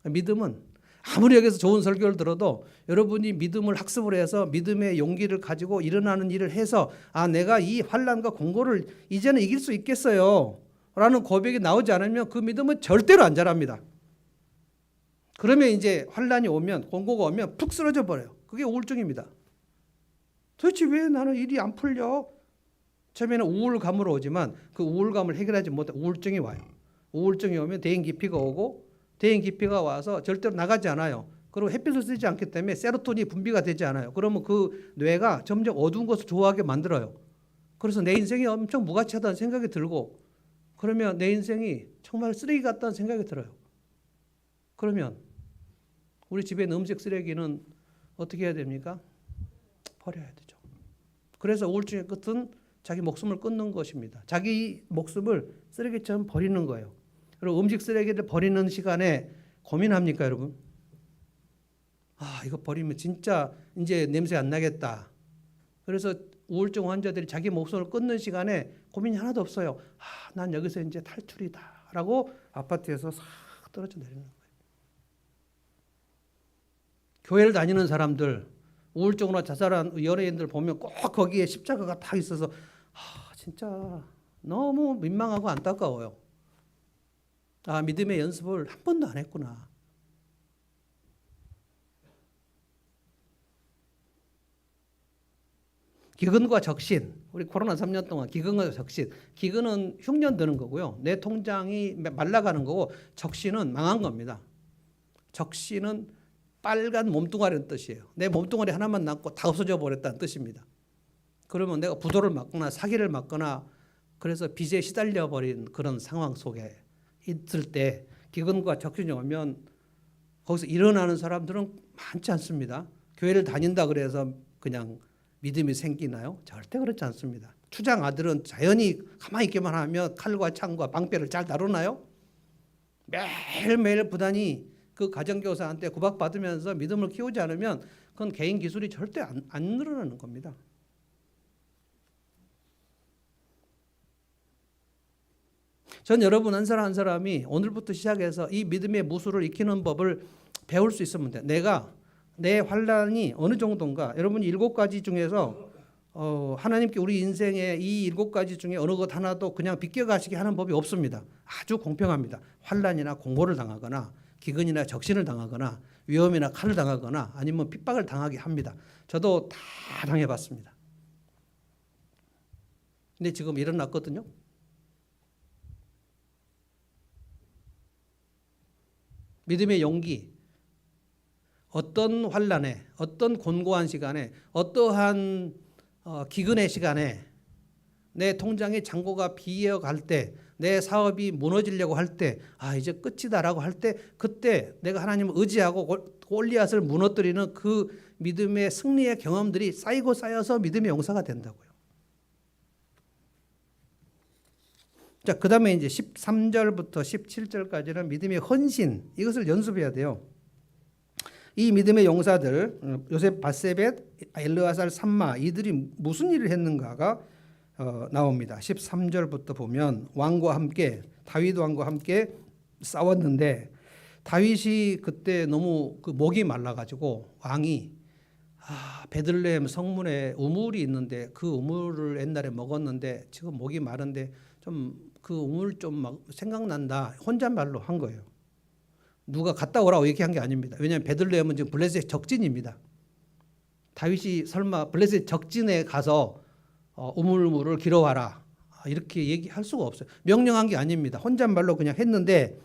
믿음은 아무리 여기서 좋은 설교를 들어도 여러분이 믿음을 학습을 해서 믿음의 용기를 가지고 일어나는 일을 해서 내가 이 환난과 공고를 이제는 이길 수 있겠어요 라는 고백이 나오지 않으면 그 믿음은 절대로 안 자랍니다. 그러면 이제 환난이 오면 공고가 오면 푹 쓰러져 버려요. 그게 우울증입니다. 도대체 왜 나는 일이 안 풀려? 처음에는 우울감으로 오지만 그 우울감을 해결하지 못해 우울증이 와요. 우울증이 오면 대인 기피가 오고 대인 기피가 와서 절대로 나가지 않아요. 그리고 햇빛을 쓰지 않기 때문에 세로토닌이 분비가 되지 않아요. 그러면 그 뇌가 점점 어두운 것을 좋아하게 만들어요. 그래서 내 인생이 엄청 무가치하다는 생각이 들고 그러면 내 인생이 정말 쓰레기 같다는 생각이 들어요. 그러면 우리 집에 있는 음식 쓰레기는 어떻게 해야 됩니까? 버려야 되죠. 그래서 우울증의 끝은 자기 목숨을 끊는 것입니다. 자기 목숨을 쓰레기처럼 버리는 거예요. 그리고 음식 쓰레기를 버리는 시간에 고민합니까, 여러분? 이거 버리면 진짜 이제 냄새 안 나겠다. 그래서 우울증 환자들이 자기 목숨을 끊는 시간에 고민이 하나도 없어요. 난 여기서 이제 탈출이다. 라고 아파트에서 싹 떨어져 내리는 거예요. 교회를 다니는 사람들, 우울증으로 자살한 연예인들 보면 꼭 거기에 십자가가 다 있어서 진짜 너무 민망하고 안타까워요. 믿음의 연습을 한 번도 안 했구나. 기근과 적신, 우리 코로나 3년 동안 기근과 적신, 기근은 흉년 드는 거고요. 내 통장이 말라가는 거고 적신은 망한 겁니다. 적신은 빨간 몸뚱아리라는 뜻이에요. 내 몸뚱아리 하나만 남고 다 없어져 버렸다는 뜻입니다. 그러면 내가 부도를 맞거나 사기를 맞거나 그래서 빚에 시달려 버린 그런 상황 속에 있을 때 기근과 적신이 오면 거기서 일어나는 사람들은 많지 않습니다. 교회를 다닌다 그래서 그냥 믿음이 생기나요? 절대 그렇지 않습니다. 추장 아들은 자연히 가만히 있기만 하면 칼과 창과 방패를 잘 다루나요? 매일매일 부단히 그 가정교사한테 구박받으면서 믿음을 키우지 않으면 그건 개인 기술이 절대 안 늘어나는 겁니다. 전 여러분 한 사람 한 사람이 오늘부터 시작해서 이 믿음의 무술을 익히는 법을 배울 수 있으면 돼. 내가 내 환난이 어느 정도인가. 여러분이 7가지 중에서 하나님께 우리 인생의 이 7가지 중에 어느 것 하나도 그냥 비껴가시게 하는 법이 없습니다. 아주 공평합니다. 환난이나 공고를 당하거나 기근이나 적신을 당하거나 위험이나 칼을 당하거나 아니면 핍박을 당하게 합니다. 저도 다 당해봤습니다. 근데 지금 일어났거든요. 믿음의 용기, 어떤 환난에, 어떤 곤고한 시간에, 어떠한 기근의 시간에 내 통장의 잔고가 비어갈 때, 내 사업이 무너지려고 할 때, 이제 끝이다라고 할 때, 그때 내가 하나님을 의지하고 골리앗을 무너뜨리는 그 믿음의 승리의 경험들이 쌓이고 쌓여서 믿음의 용사가 된다고요. 자, 그 다음에 이제 13절부터 17절까지는 믿음의 헌신, 이것을 연습해야 돼요. 이 믿음의 용사들, 요셉, 바세벳, 엘르아살, 삼마, 이들이 무슨 일을 했는가가 나옵니다. 13절부터 보면 왕과 함께, 다윗 왕과 함께 싸웠는데 다윗이 그때 너무 그 목이 말라가지고 왕이 베들레헴 성문에 우물이 있는데 그 우물을 옛날에 먹었는데 지금 목이 마른데 좀 그 우물 좀 막 생각난다. 혼잣말로 한 거예요. 누가 갔다 오라고 얘기한 게 아닙니다. 왜냐하면 베들레헴은 지금 블레셋의 적진입니다. 다윗이 설마 블레셋 적진에 가서 우물물을 길어와라 이렇게 얘기할 수가 없어요. 명령한 게 아닙니다. 혼잣말로 그냥 했는데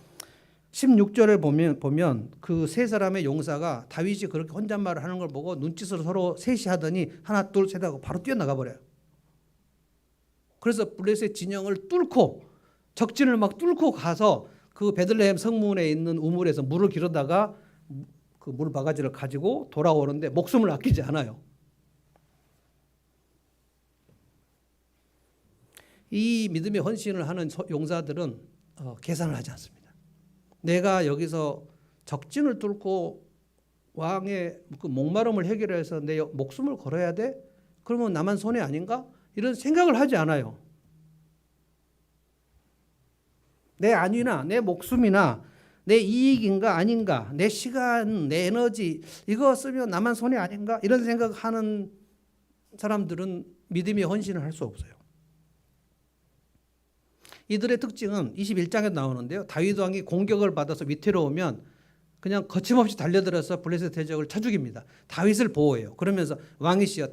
16절에 보면 그 세 사람의 용사가 다윗이 그렇게 혼잣말을 하는 걸 보고 눈짓으로 서로 셋이 하더니 하나 둘 셋 하고 바로 뛰어나가 버려요. 그래서 블레셋 진영을 뚫고 적진을 막 뚫고 가서 그 베들레헴 성문에 있는 우물에서 물을 길어다가 그 물 바가지를 가지고 돌아오는데 목숨을 아끼지 않아요. 이 믿음의 헌신을 하는 용사들은 계산을 하지 않습니다. 내가 여기서 적진을 뚫고 왕의 그 목마름을 해결해서 내 목숨을 걸어야 돼? 그러면 나만 손해 아닌가? 이런 생각을 하지 않아요. 내 안위나 내 목숨이나 내 이익인가 아닌가, 내 시간, 내 에너지 이거 쓰면 나만 손해 아닌가? 이런 생각하는 사람들은 믿음의 헌신을 할 수 없어요. 이들의 특징은 21장에 나오는데요. 다윗 왕이 공격을 받아서 위태로우면 그냥 거침없이 달려들어서 블레셋 대적을 쳐 죽입니다. 다윗을 보호해요. 그러면서 왕이시여,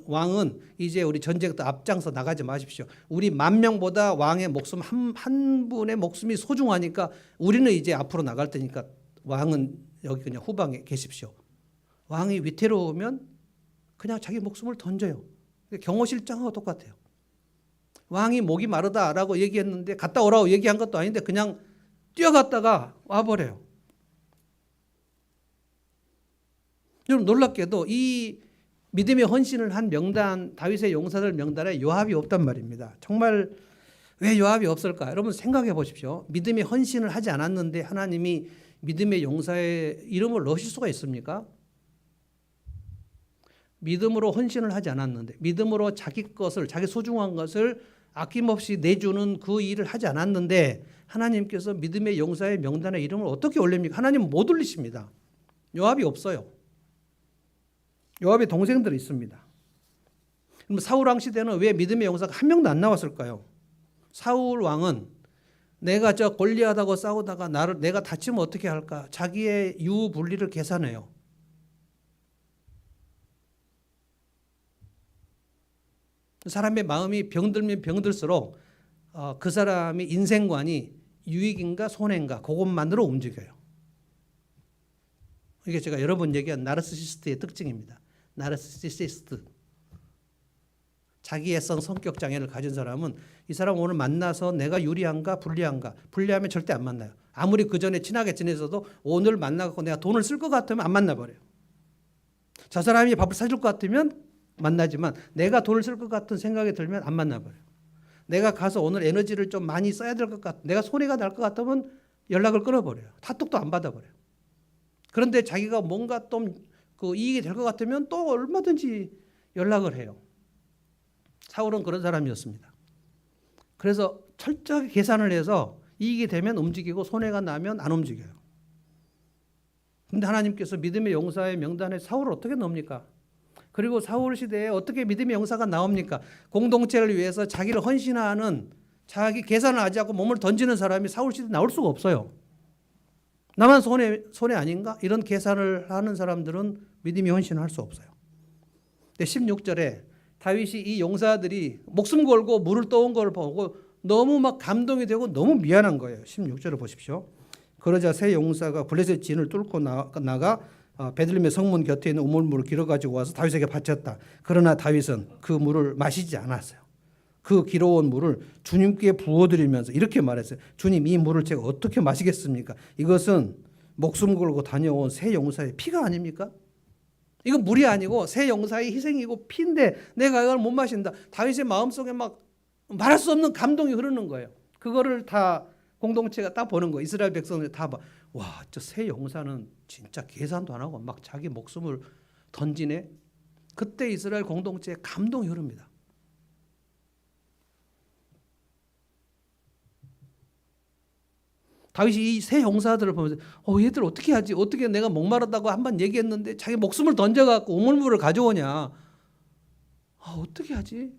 왕은 이제 우리 전쟁터 앞장서 나가지 마십시오. 우리 10,000명보다 왕의 목숨 한 분의 목숨이 소중하니까 우리는 이제 앞으로 나갈 테니까 왕은 여기 그냥 후방에 계십시오. 왕이 위태로우면 그냥 자기 목숨을 던져요. 경호실장하고 똑같아요. 왕이 목이 마르다라고 얘기했는데 갔다 오라고 얘기한 것도 아닌데 그냥 뛰어갔다가 와버려요. 여러분 놀랍게도 이 믿음의 헌신을 한 명단, 다윗의 용사들 명단에 요압이 없단 말입니다. 정말 왜 요압이 없을까? 여러분 생각해 보십시오. 믿음의 헌신을 하지 않았는데 하나님이 믿음의 용사의 이름을 넣으실 수가 있습니까? 믿음으로 헌신을 하지 않았는데, 믿음으로 자기 것을, 자기 소중한 것을 아낌없이 내주는 그 일을 하지 않았는데 하나님께서 믿음의 용사의 명단에 이름을 어떻게 올립니까? 하나님은 못 올리십니다. 요압이 없어요. 요압의 동생들이 있습니다. 그럼 사울 왕 시대는 왜 믿음의 용사가 한 명도 안 나왔을까요? 사울 왕은 내가 저 골리앗하고 싸우다가 내가 다치면 어떻게 할까? 자기의 유불리를 계산해요. 사람의 마음이 병들면 병들수록 그 사람의 인생관이 유익인가 손해인가 그것만으로 움직여요. 이게 제가 여러 번 얘기한 나르시시스트의 특징입니다. 나르시시스트. 자기애성 성격 장애를 가진 사람은 이 사람 오늘 만나서 내가 유리한가 불리한가, 불리하면 절대 안 만나요. 아무리 그 전에 친하게 지내서도 오늘 만나고 내가 돈을 쓸 것 같으면 안 만나버려요. 저 사람이 밥을 사줄 것 같으면 만나지만 내가 돈을 쓸 것 같은 생각이 들면 안 만나버려요. 내가 가서 오늘 에너지를 좀 많이 써야 될 것 같아, 내가 손해가 날 것 같으면 연락을 끊어버려요. 카톡도 안 받아버려요. 그런데 자기가 뭔가 좀 그 이익이 될 것 같으면 또 얼마든지 연락을 해요. 사울은 그런 사람이었습니다. 그래서 철저하게 계산을 해서 이익이 되면 움직이고 손해가 나면 안 움직여요. 그런데 하나님께서 믿음의 용사의 명단에 사울을 어떻게 넣습니까? 그리고 사울 시대에 어떻게 믿음의 용사가 나옵니까? 공동체를 위해서 자기를 헌신하는, 자기 계산을 하지 않고 몸을 던지는 사람이 사울 시대에 나올 수가 없어요. 나만 손해 아닌가? 이런 계산을 하는 사람들은 믿음의 헌신을 할 수 없어요. 근데 16절에 다윗이 이 용사들이 목숨 걸고 물을 떠온 걸 보고 너무 막 감동이 되고 너무 미안한 거예요. 16절을 보십시오. 그러자 세 용사가 블레셋 진을 뚫고 나가 베들레헴의 성문 곁에 있는 우물물을 길어가지고 와서 다윗에게 바쳤다. 그러나 다윗은 그 물을 마시지 않았어요. 그 길어온 물을 주님께 부어드리면서 이렇게 말했어요. 주님, 이 물을 제가 어떻게 마시겠습니까? 이것은 목숨 걸고 다녀온 세 용사의 피가 아닙니까? 이건 물이 아니고 세 용사의 희생이고 피인데 내가 이걸 못 마신다. 다윗의 마음속에 막 말할 수 없는 감동이 흐르는 거예요. 그거를 다 공동체가 딱 보는 거예요. 이스라엘 백성들이 다 봐. 와, 저 세 용사는 진짜 계산도 안 하고 막 자기 목숨을 던지네. 그때 이스라엘 공동체에 감동이 흐릅니다. 다윗이 이 세 용사들을 보면서 얘들 어떻게 하지? 어떻게 내가 목마르다고 한번 얘기했는데 자기 목숨을 던져갖고 우물물을 가져오냐? 어떻게 하지?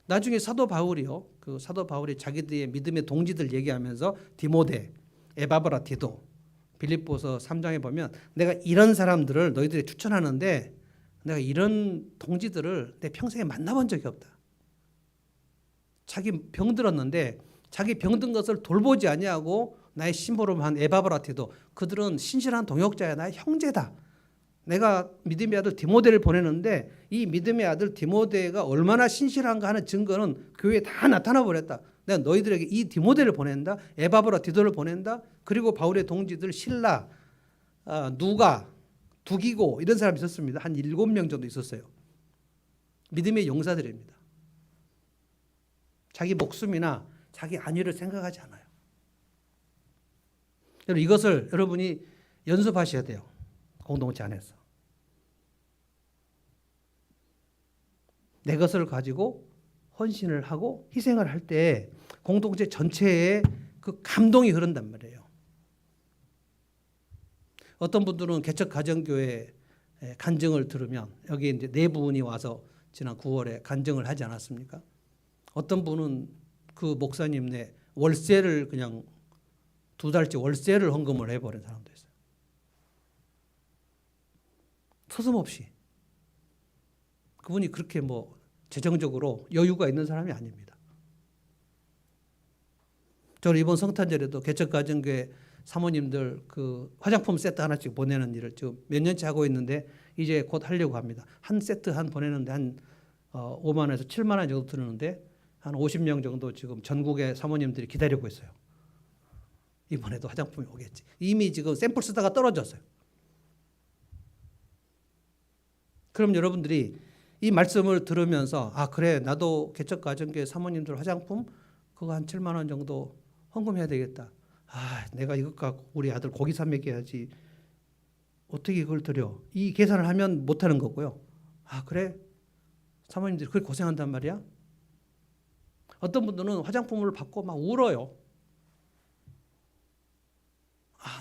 나중에 사도 바울이요. 그 사도 바울이 자기들의 믿음의 동지들 얘기하면서 디모데, 에바브라 디도, 빌립보서 3장에 보면 내가 이런 사람들을 너희들이 추천하는데 내가 이런 동지들을 내 평생에 만나본 적이 없다. 자기 병들었는데 자기 병든 것을 돌보지 아니하고 나의 심부름 한 에바브라 디도, 그들은 신실한 동역자야, 나의 형제다. 내가 믿음의 아들 디모데를 보내는데 이 믿음의 아들 디모데가 얼마나 신실한가 하는 증거는 교회에 다 나타나 버렸다. 내가 너희들에게 이 디모데를 보낸다. 에바브라 디도를 보낸다. 그리고 바울의 동지들 실라, 누가, 두기고 이런 사람이 있었습니다. 한 7명 정도 있었어요. 믿음의 용사들입니다. 자기 목숨이나 자기 안위를 생각하지 않아요. 여러분, 이것을 여러분이 연습하셔야 돼요. 공동체 안에서. 내 것을 가지고 헌신을 하고 희생을 할 때 공동체 전체에 그 감동이 흐른단 말이에요. 어떤 분들은 개척 가정교회 간증을 들으면 여기 이제 네 분이 와서 지난 9월에 간증을 하지 않았습니까? 어떤 분은 그 목사님네 월세를 그냥 2달치 월세를 헌금을 해버린 사람도 있어요. 서슴없이. 그분이 그렇게 뭐 재정적으로 여유가 있는 사람이 아닙니다. 저는 이번 성탄절에도 개척가정교회 사모님들 그 화장품 세트 하나씩 보내는 일을 지금 몇 년째 하고 있는데 이제 곧 하려고 합니다. 한 세트 한 보내는데 한 5만 원에서 7만 원 정도 드는데 한 50명 정도 지금 전국의 사모님들이 기다리고 있어요. 이번에도 화장품이 오겠지. 이미 지금 샘플 쓰다가 떨어졌어요. 그럼 여러분들이 이 말씀을 들으면서 그래 나도 개척가정교회 사모님들 화장품 그거 한 7만 원 정도 헌금해야 되겠다. 내가 이것 갖고 우리 아들 고기 사 먹여야지. 어떻게 그걸 드려? 이 계산을 하면 못하는 거고요. 그래? 사모님들이 그렇게 고생한단 말이야? 어떤 분들은 화장품을 받고 막 울어요.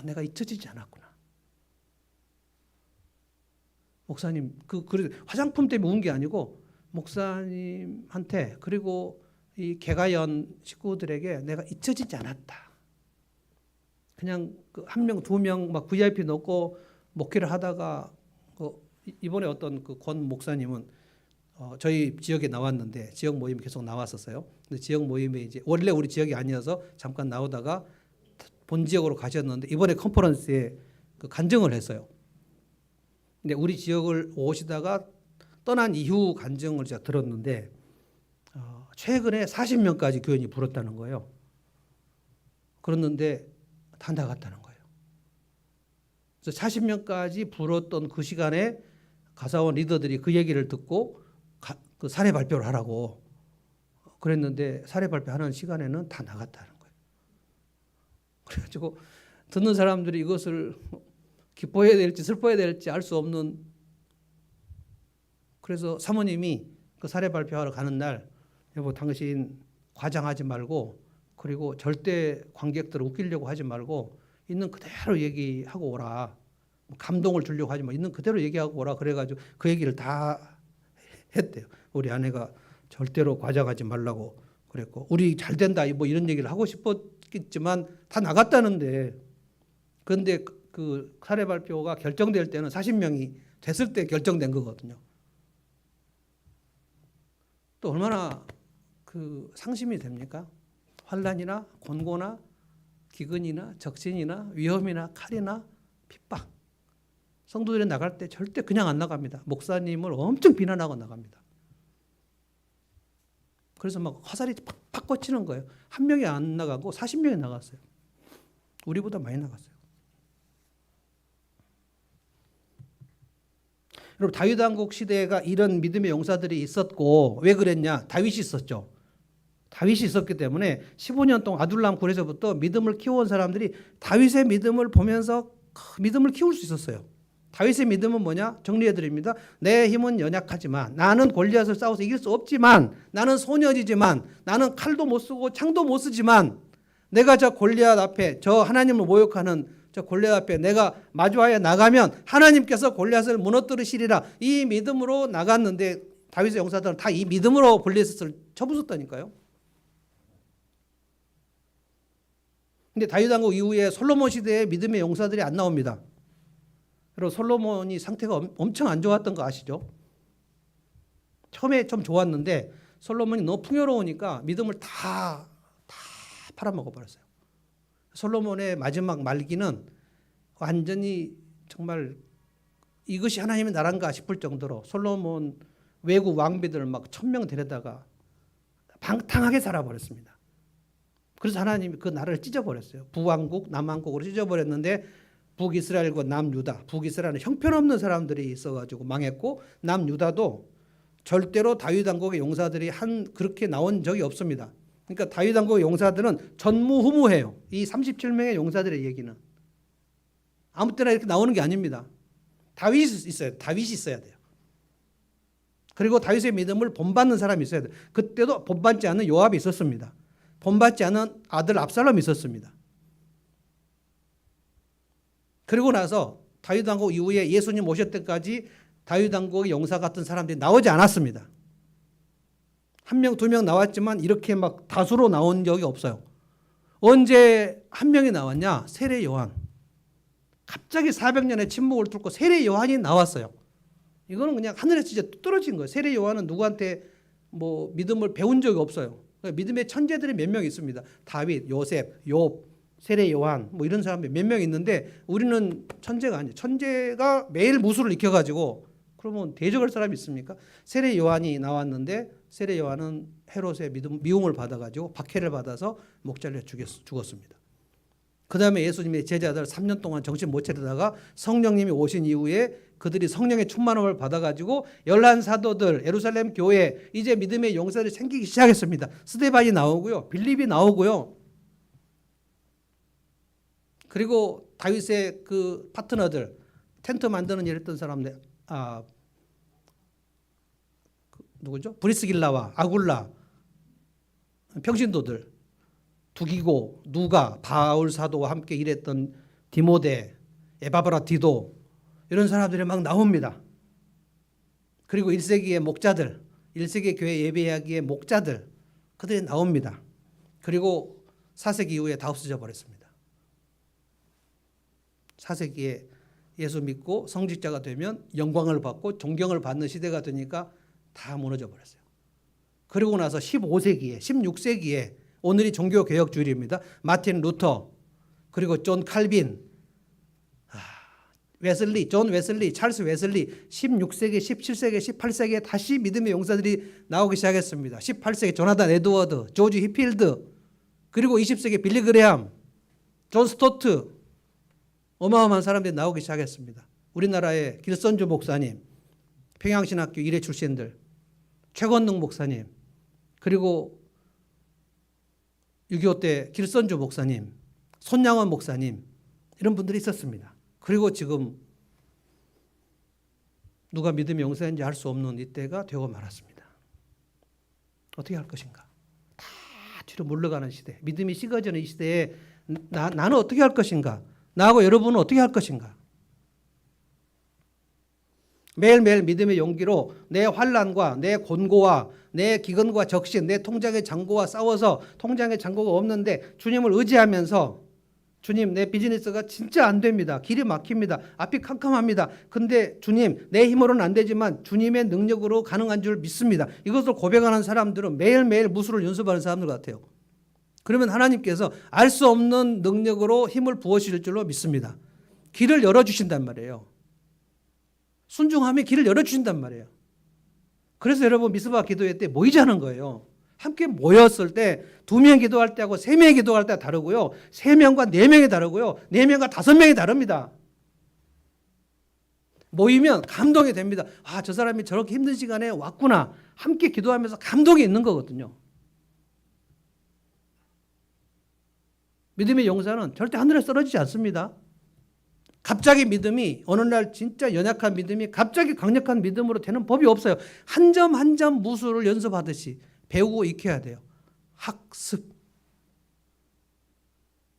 내가 잊혀지지 않았구나. 목사님, 화장품 때문에 운 게 아니고 목사님한테 그리고 이 개가연 식구들에게 내가 잊혀지지 않았다. 그냥 한 명, 두 명 막 VIP 넣고 목회를 하다가 이번에 어떤 그 권 목사님은 저희 지역에 나왔는데 지역 모임 계속 나왔었어요. 근데 지역 모임에 이제 원래 우리 지역이 아니어서 잠깐 나오다가 본 지역으로 가셨는데 이번에 컨퍼런스에 그 간증을 했어요. 근데 우리 지역을 오시다가 떠난 이후 간증을 제가 들었는데 최근에 40명까지 교인이 불었다는 거예요. 그랬는데 다 나갔다는 거예요. 그래서 40명까지 불었던 그 시간에 가사원 리더들이 그 얘기를 듣고 그 사례 발표를 하라고 그랬는데 사례 발표하는 시간에는 다 나갔다는 거예요. 그래가지고 듣는 사람들이 이것을 기뻐해야 될지 슬퍼해야 될지 알 수 없는. 그래서 사모님이 그 사례 발표하러 가는 날 여보 당신 과장하지 말고 그리고 절대 관객들을 웃기려고 하지 말고 있는 그대로 얘기하고 오라. 감동을 주려고 하지 마. 있는 그대로 얘기하고 오라. 그래가지고 그 얘기를 다 했대요. 우리 아내가 절대로 과장하지 말라고 그랬고 우리 잘 된다 뭐 이런 얘기를 하고 싶었겠지만 다 나갔다는데 그런데 그 사례 발표가 결정될 때는 40명이 됐을 때 결정된 거거든요. 또 얼마나 그 상심이 됩니까? 환난이나 곤고나 기근이나 적신이나 위험이나 칼이나 핍박. 성도들이 나갈 때 절대 그냥 안 나갑니다. 목사님을 엄청 비난하고 나갑니다. 그래서 막 화살이 팍팍 꽂히는 거예요. 한 명이 안 나가고 40명이 나갔어요. 우리보다 많이 나갔어요. 여러분 다윗 왕국 시대가 이런 믿음의 용사들이 있었고 왜 그랬냐? 다윗이 있었죠. 다윗이 있었기 때문에 15년 동안 아둘람 굴에서부터 믿음을 키워온 사람들이 다윗의 믿음을 보면서 믿음을 키울 수 있었어요. 다윗의 믿음은 뭐냐? 정리해드립니다. 내 힘은 연약하지만 나는 골리앗을 싸워서 이길 수 없지만 나는 소년이지만 나는 칼도 못 쓰고 창도 못 쓰지만 내가 저 골리앗 앞에, 저 하나님을 모욕하는 저 골리앗 앞에 내가 마주하여 나가면 하나님께서 골리앗을 무너뜨리시리라, 이 믿음으로 나갔는데 다윗의 용사들은 다 이 믿음으로 골리앗을 쳐부쉈다니까요. 근데 다윗 왕국 이후에 솔로몬 시대에 믿음의 용사들이 안 나옵니다. 그리고 솔로몬이 상태가 엄청 안 좋았던 거 아시죠? 처음에 좀 좋았는데 솔로몬이 너무 풍요로우니까 믿음을 다 팔아먹어버렸어요. 솔로몬의 마지막 말기는 완전히 정말 이것이 하나님의 나라인가 싶을 정도로 솔로몬 외국 왕비들 막 1000명 데려다가 방탕하게 살아버렸습니다. 그래서 하나님이 그 나라를 찢어버렸어요. 북왕국, 남왕국으로 찢어버렸는데 북이스라엘과 남유다, 북이스라엘은 형편없는 사람들이 있어가지고 망했고 남유다도 절대로 다윗 왕국의 용사들이 그렇게 나온 적이 없습니다. 그러니까 다윗 왕국의 용사들은 전무후무해요. 이 37명의 용사들의 얘기는 아무 때나 이렇게 나오는 게 아닙니다. 다윗이 있어야 돼요. 그리고 다윗의 믿음을 본받는 사람이 있어야 돼요. 그때도 본받지 않은 요압이 있었습니다. 본받지 않은 아들 압살롬이 있었습니다. 그리고 나서 다윗 왕국 이후에 예수님 오실 때까지 다윗 왕국의 용사 같은 사람들이 나오지 않았습니다. 1명, 2명 나왔지만 이렇게 막 다수로 나온 적이 없어요. 언제 한 명이 나왔냐? 세례 요한. 갑자기 400년의 침묵을 뚫고 세례 요한이 나왔어요. 이거는 그냥 하늘에서 진짜 떨어진 거예요. 세례 요한은 누구한테 뭐 믿음을 배운 적이 없어요. 믿음의 천재들이 몇 명 있습니다. 다윗, 요셉, 욥, 세례 요한 뭐 이런 사람들이 몇 명 있는데 우리는 천재가 아니에요. 천재가 매일 무술을 익혀가지고 그러면 대적할 사람이 있습니까? 세례 요한이 나왔는데 세례 요한은 헤롯의 미움을 받아가지고 박해를 받아서 목 잘려 죽었습니다. 그 다음에 예수님의 제자들 3년 동안 정신 못 차리다가 성령님이 오신 이후에 그들이 성령의 충만함을 받아가지고 열한 사도들, 예루살렘 교회 이제 믿음의 용사들이 생기기 시작했습니다. 스데반이 나오고요, 빌립이 나오고요. 그리고 다윗의 그 파트너들, 텐트 만드는 일 했던 사람들, 누구죠? 브리스길라와 아굴라, 평신도들, 두기고, 누가, 바울 사도와 함께 일했던 디모데, 에바브라 디도 이런 사람들이 막 나옵니다. 그리고 1세기의 목자들, 1세기 교회 예배하기의 목자들, 그들이 나옵니다. 그리고 4세기 이후에 다 없어져 버렸습니다. 4세기에 예수 믿고 성직자가 되면 영광을 받고 존경을 받는 시대가 되니까 다 무너져 버렸어요. 그리고 나서 15세기에, 16세기에 오늘이 종교개혁주의입니다. 마틴 루터, 그리고 존 칼빈, 존 웨슬리, 찰스 웨슬리, 16세기, 17세기, 18세기에 다시 믿음의 용사들이 나오기 시작했습니다. 18세기 조나단 에드워드, 조지 히필드, 그리고 20세기 빌리 그레함, 존 스토트, 어마어마한 사람들이 나오기 시작했습니다. 우리나라의 길선주 목사님, 평양신학교 일회 출신들, 최건능 목사님, 그리고 6.25 때 길선주 목사님, 손양원 목사님, 이런 분들이 있었습니다. 그리고 지금 누가 믿음의 용사인지 알 수 없는 이때가 되고 말았습니다. 어떻게 할 것인가? 다 뒤로 물러가는 시대, 믿음이 식어지는 이 시대에 나는 어떻게 할 것인가? 나하고 여러분은 어떻게 할 것인가? 매일매일 믿음의 용기로 내 환난과 내 곤고와 내 기근과 적신, 내 통장의 잔고와 싸워서 통장의 잔고가 없는데 주님을 의지하면서 주님, 내 비즈니스가 진짜 안 됩니다. 길이 막힙니다. 앞이 캄캄합니다. 근데 주님, 내 힘으로는 안 되지만 주님의 능력으로 가능한 줄 믿습니다. 이것을 고백하는 사람들은 매일매일 무술을 연습하는 사람들 같아요. 그러면 하나님께서 알 수 없는 능력으로 힘을 부어주실 줄로 믿습니다. 길을 열어주신단 말이에요. 순종함에 길을 열어주신단 말이에요. 그래서 여러분 미스바 기도회 때 모이자는 거예요. 함께 모였을 때 2명 기도할 때하고 3명이 기도할 때가 다르고요. 3명과 4명이 다르고요. 4명과 5명이 다릅니다. 모이면 감동이 됩니다. 아, 저 사람이 저렇게 힘든 시간에 왔구나. 함께 기도하면서 감동이 있는 거거든요. 믿음의 용사는 절대 하늘에 떨어지지 않습니다. 갑자기 믿음이 어느 날 진짜 연약한 믿음이 갑자기 강력한 믿음으로 되는 법이 없어요. 한 점 한 점 무술을 연습하듯이 배우고 익혀야 돼요. 학습.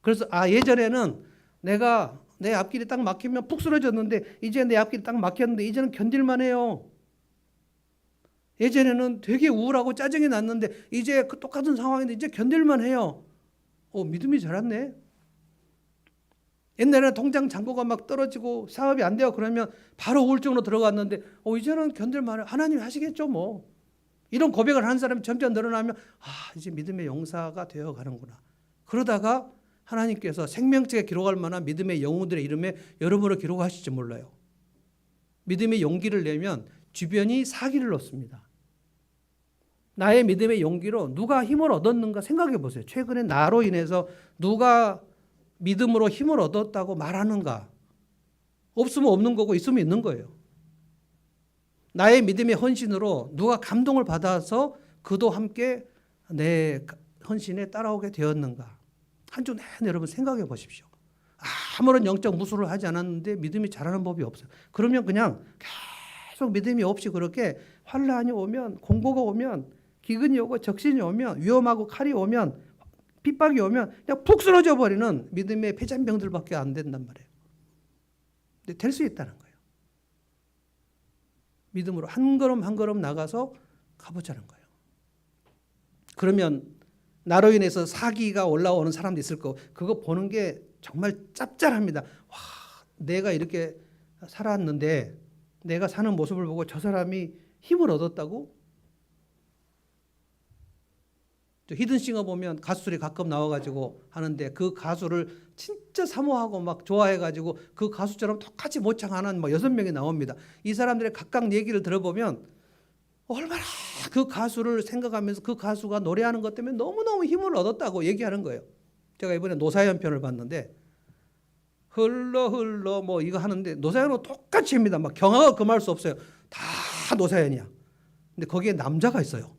그래서 예전에는 내가 내 앞길이 딱 막히면 푹 쓰러졌는데 이제 내 앞길이 딱 막혔는데 이제는 견딜만 해요. 예전에는 되게 우울하고 짜증이 났는데 이제 그 똑같은 상황인데 이제 견딜만 해요. 믿음이 자랐네. 옛날에는 통장 잔고가 막 떨어지고 사업이 안 돼요. 그러면 바로 우울증으로 들어갔는데 이제는 견딜만 해요. 하나님이 하시겠죠 뭐. 이런 고백을 하는 사람이 점점 늘어나면 이제 믿음의 용사가 되어 가는구나. 그러다가 하나님께서 생명책에 기록할 만한 믿음의 영웅들의 이름에 여러분을 기록하실지 몰라요. 믿음의 용기를 내면 주변이 사기를 놓습니다. 나의 믿음의 용기로 누가 힘을 얻었는가 생각해 보세요. 최근에 나로 인해서 누가 믿음으로 힘을 얻었다고 말하는가? 없으면 없는 거고 있으면 있는 거예요. 나의 믿음의 헌신으로 누가 감동을 받아서 그도 함께 내 헌신에 따라오게 되었는가? 한 주 내내 여러분 생각해 보십시오. 아무런 영적 무술을 하지 않았는데 믿음이 자라는 법이 없어요. 그러면 그냥 계속 믿음이 없이 그렇게 환난이 오면, 공고가 오면, 기근이 오고 적신이 오면, 위험하고 칼이 오면, 핍박이 오면 그냥 푹 쓰러져 버리는 믿음의 폐잔병들밖에 안 된단 말이에요. 근데 될 수 있다는 거예요. 믿음으로 한 걸음 한 걸음 나가서 가보자는 거예요. 그러면 나로 인해서 사기가 올라오는 사람도 있을 거고 그거 보는 게 정말 짭짤합니다. 와, 내가 이렇게 살았는데 내가 사는 모습을 보고 저 사람이 힘을 얻었다고? 히든싱어 보면 가수들이 가끔 나와가지고 하는데 그 가수를 진짜 사모하고 막 좋아해가지고 그 가수처럼 똑같이 모창하는 6명이 나옵니다. 이 사람들의 각각 얘기를 들어보면 얼마나 그 가수를 생각하면서 그 가수가 노래하는 것 때문에 너무너무 힘을 얻었다고 얘기하는 거예요. 제가 이번에 노사연 편을 봤는데 흘러 이거 하는데 노사연은 똑같이 합니다. 막 경악을 금할 수 없어요. 다 노사연이야. 근데 거기에 남자가 있어요.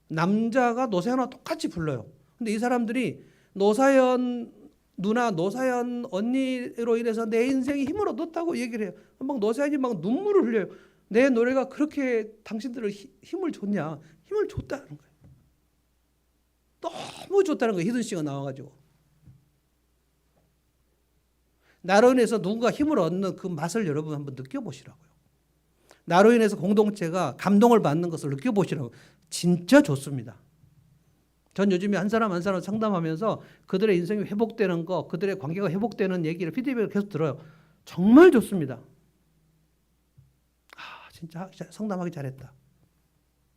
남자가 노사연과 똑같이 불러요. 근데 이 사람들이 노사연 누나, 노사연 언니로 인해서 내 인생이 힘을 얻었다고 얘기를 해요. 막 노사연이 막 눈물을 흘려요. 내 노래가 그렇게 당신들을 힘을 줬냐? 힘을 줬다는 거예요. 너무 줬다는 거예요. 히든싱어 나와가지고. 나로 인해서 누군가 힘을 얻는 그 맛을 여러분 한번 느껴보시라고요. 나로 인해서 공동체가 감동을 받는 것을 느껴보시라고. 진짜 좋습니다. 전 요즘에 한 사람 한 사람 상담하면서 그들의 인생이 회복되는 거, 그들의 관계가 회복되는 얘기를 피드백을 계속 들어요. 정말 좋습니다. 진짜 상담하기 잘했다.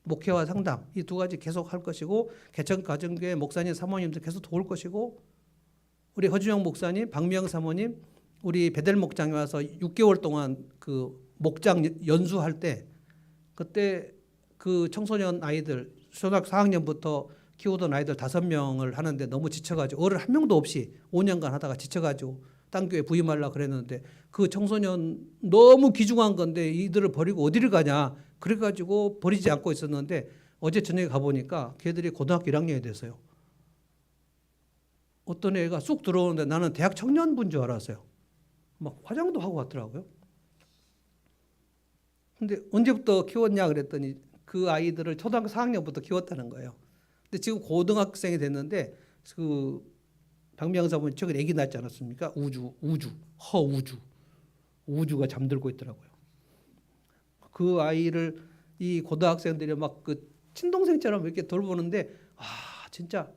목회와 상담 이 두 가지 계속 할 것이고 개척가정교회 목사님 사모님들 계속 도울 것이고 우리 허준영 목사님, 박미영 사모님, 우리 베델 목장에 와서 6개월 동안 그 목장 연수할 때 그때 그 청소년 아이들 초등학교 4학년부터 키우던 아이들 5명을 하는데 너무 지쳐가지고 어른 한 명도 없이 5년간 하다가 지쳐가지고 딴 교회 부임하려고 그랬는데 그 청소년 너무 귀중한 건데 이들을 버리고 어디를 가냐 그래가지고 버리지 않고 있었는데 어제 저녁에 가보니까 걔들이 고등학교 1학년이 됐어요. 어떤 애가 쑥 들어오는데 나는 대학 청년부인 줄 알았어요. 막 화장도 하고 왔더라고요. 근데 언제부터 키웠냐 그랬더니 그 아이들을 초등학교 4학년부터 키웠다는 거예요. 근데 지금 고등학생이 됐는데 그 박미영 사모님 최근에 아기 낳지 않았습니까? 우주가 잠들고 있더라고요. 그 아이를 이 고등학생들이 막 그 친동생처럼 이렇게 돌보는데 진짜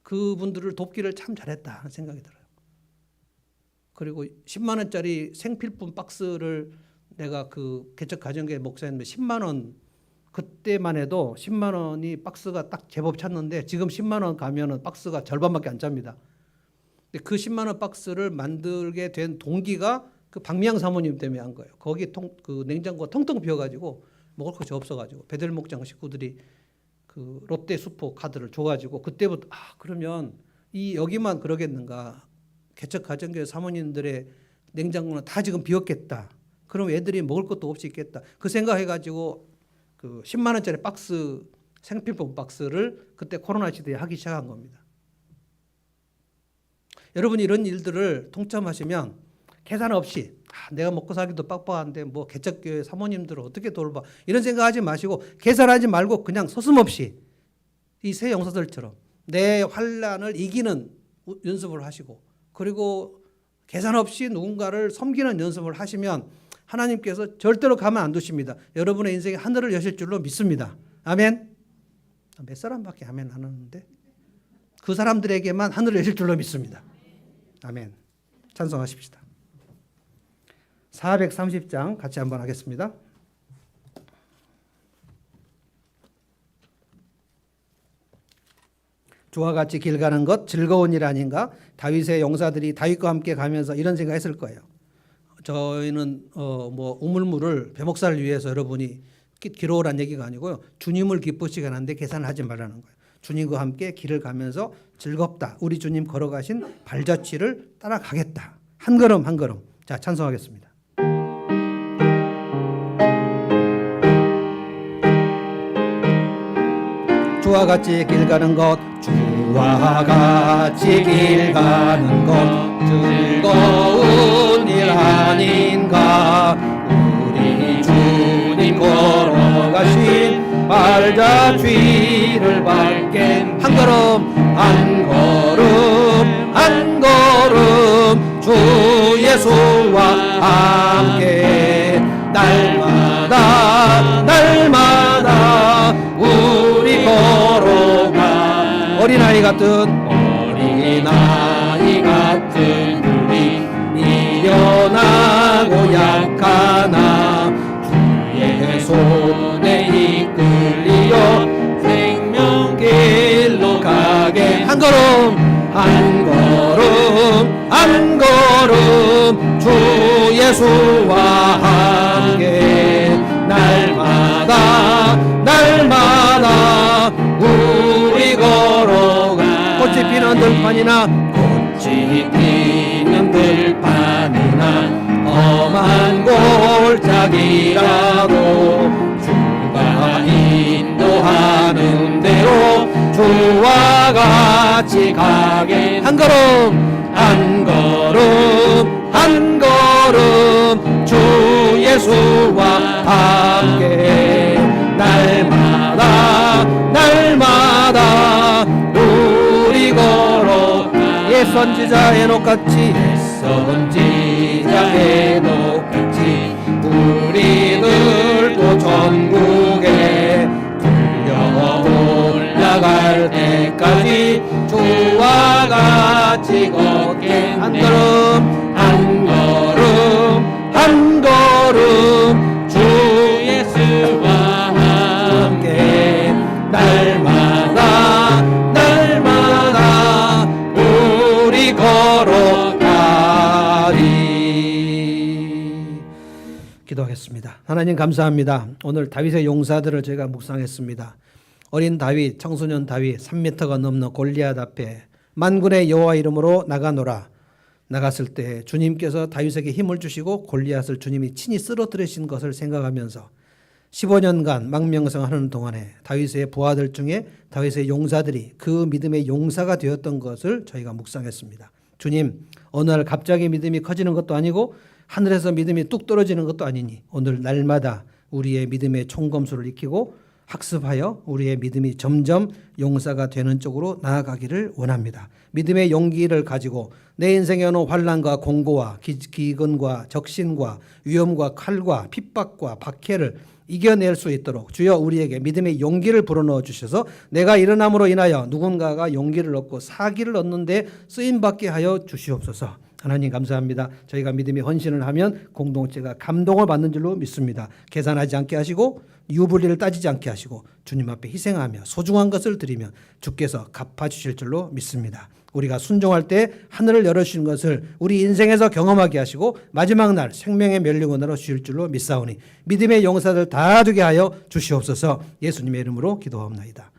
그분들을 돕기를 참 잘했다 하는 생각이 들어요. 그리고 10만 원짜리 생필품 박스를 내가 그 개척가정교회 목사님들 10만 원 그때만 해도 10만 원이 박스가 딱 제법 찼는데 지금 10만 원 가면은 박스가 절반밖에 안 찹니다. 근데 그 10만 원 박스를 만들게 된 동기가 그 박미양 사모님 때문에 한 거예요. 거기 그 냉장고가 텅텅 비어가지고 먹을 것이 없어가지고 베델 목장 식구들이 그 롯데 슈퍼 카드를 줘가지고 그때부터 그러면 이 여기만 그러겠는가? 개척 가정교회 사모님들의 냉장고는 다 지금 비었겠다. 그럼 애들이 먹을 것도 없이 있겠다. 그 생각해가지고 그 10만 원짜리 박스 생필품 박스를 그때 코로나 시대에 하기 시작한 겁니다. 여러분이 이런 일들을 통참하시면 계산 없이 내가 먹고 살기도 빡빡한데 뭐 개척교회 사모님들을 어떻게 돌봐 이런 생각하지 마시고 계산하지 말고 그냥 서슴없이 이 새 용사들처럼 내 환난을 이기는 연습을 하시고 그리고 계산 없이 누군가를 섬기는 연습을 하시면 하나님께서 절대로 가만 안 두십니다. 여러분의 인생에 하늘을 여실 줄로 믿습니다. 아멘. 몇 사람밖에 아멘 안 하는데 그 사람들에게만 하늘을 여실 줄로 믿습니다. 아멘. 찬송하십시다. 430장 같이 한번 하겠습니다. 주와 같이 길 가는 것 즐거운 일 아닌가? 다윗의 용사들이 다윗과 함께 가면서 이런 생각했을 거예요. 저희는 우물물을 배목살을 위해서 여러분이 기록하라는 얘기가 아니고요. 주님을 기쁘시게 하는데 계산을 하지 말라는 거예요. 주님과 함께 길을 가면서 즐겁다. 우리 주님 걸어가신 발자취를 따라가겠다. 한 걸음 한 걸음. 자, 찬송하겠습니다. 주와 같이 길 가는 것 주와 같이 길 가는 것 즐거운 일 아닌가. 우리 주님 걸어가신 발자취를 밟게 한 걸음 한 걸음 한 걸음 주 예수와 함께 날마다 날마다 우리 걸어가 어린아이 같은 우리 미련하고 약하나 주의 손에 이끌리어 생명길로 가게 한 걸음 한 걸음 한 걸음 주 예수와 함께 날마다 날마다 우리 걸어가 꽃이 피는 들판이나 꽃이 피는 들판이나 험한 골짜기라도 주가 인도하는 대로 주와 같이 가게 한 걸음 한 걸음 한 걸음 주 예수와 함께 날마다 날마다 우리 걸어가 옛 선지자 에녹같이 우리들도 전국에 들려 올라갈 때까지 주와 같이 걷게 한 걸음 한 걸음 한 걸음 주 예수와 함께 날마다 날마다 우리 걸어가리. 기도하겠습니다. 하나님 감사합니다. 오늘 다윗의 용사들을 제가 묵상했습니다. 어린 다윗, 청소년 다윗, 3m가 넘는 골리앗 앞에 만군의 여호와 이름으로 나가노라. 나갔을 때 주님께서 다윗에게 힘을 주시고 골리앗을 주님이 친히 쓰러뜨리신 것을 생각하면서 15년간 망명성하는 동안에 다윗의 부하들 중에 다윗의 용사들이 그 믿음의 용사가 되었던 것을 저희가 묵상했습니다. 주님, 어느 날 갑자기 믿음이 커지는 것도 아니고 하늘에서 믿음이 뚝 떨어지는 것도 아니니 오늘 날마다 우리의 믿음의 총검수를 익히고 학습하여 우리의 믿음이 점점 용사가 되는 쪽으로 나아가기를 원합니다. 믿음의 용기를 가지고 내 인생에 오는 환난과 공고와 기근과 적신과 위험과 칼과 핍박과 박해를 이겨낼 수 있도록 주여 우리에게 믿음의 용기를 불어넣어 주셔서 내가 일어남으로 인하여 누군가가 용기를 얻고 사기를 얻는데 쓰임받게 하여 주시옵소서. 하나님 감사합니다. 저희가 믿음의 헌신을 하면 공동체가 감동을 받는 줄로 믿습니다. 계산하지 않게 하시고 유불리를 따지지 않게 하시고 주님 앞에 희생하며 소중한 것을 드리면 주께서 갚아주실 줄로 믿습니다. 우리가 순종할 때 하늘을 열어주신 것을 우리 인생에서 경험하게 하시고 마지막 날 생명의 멸류관으로 주실 줄로 믿사오니 믿음의 용사들 다 되게 하여 주시옵소서. 예수님의 이름으로 기도하옵나이다.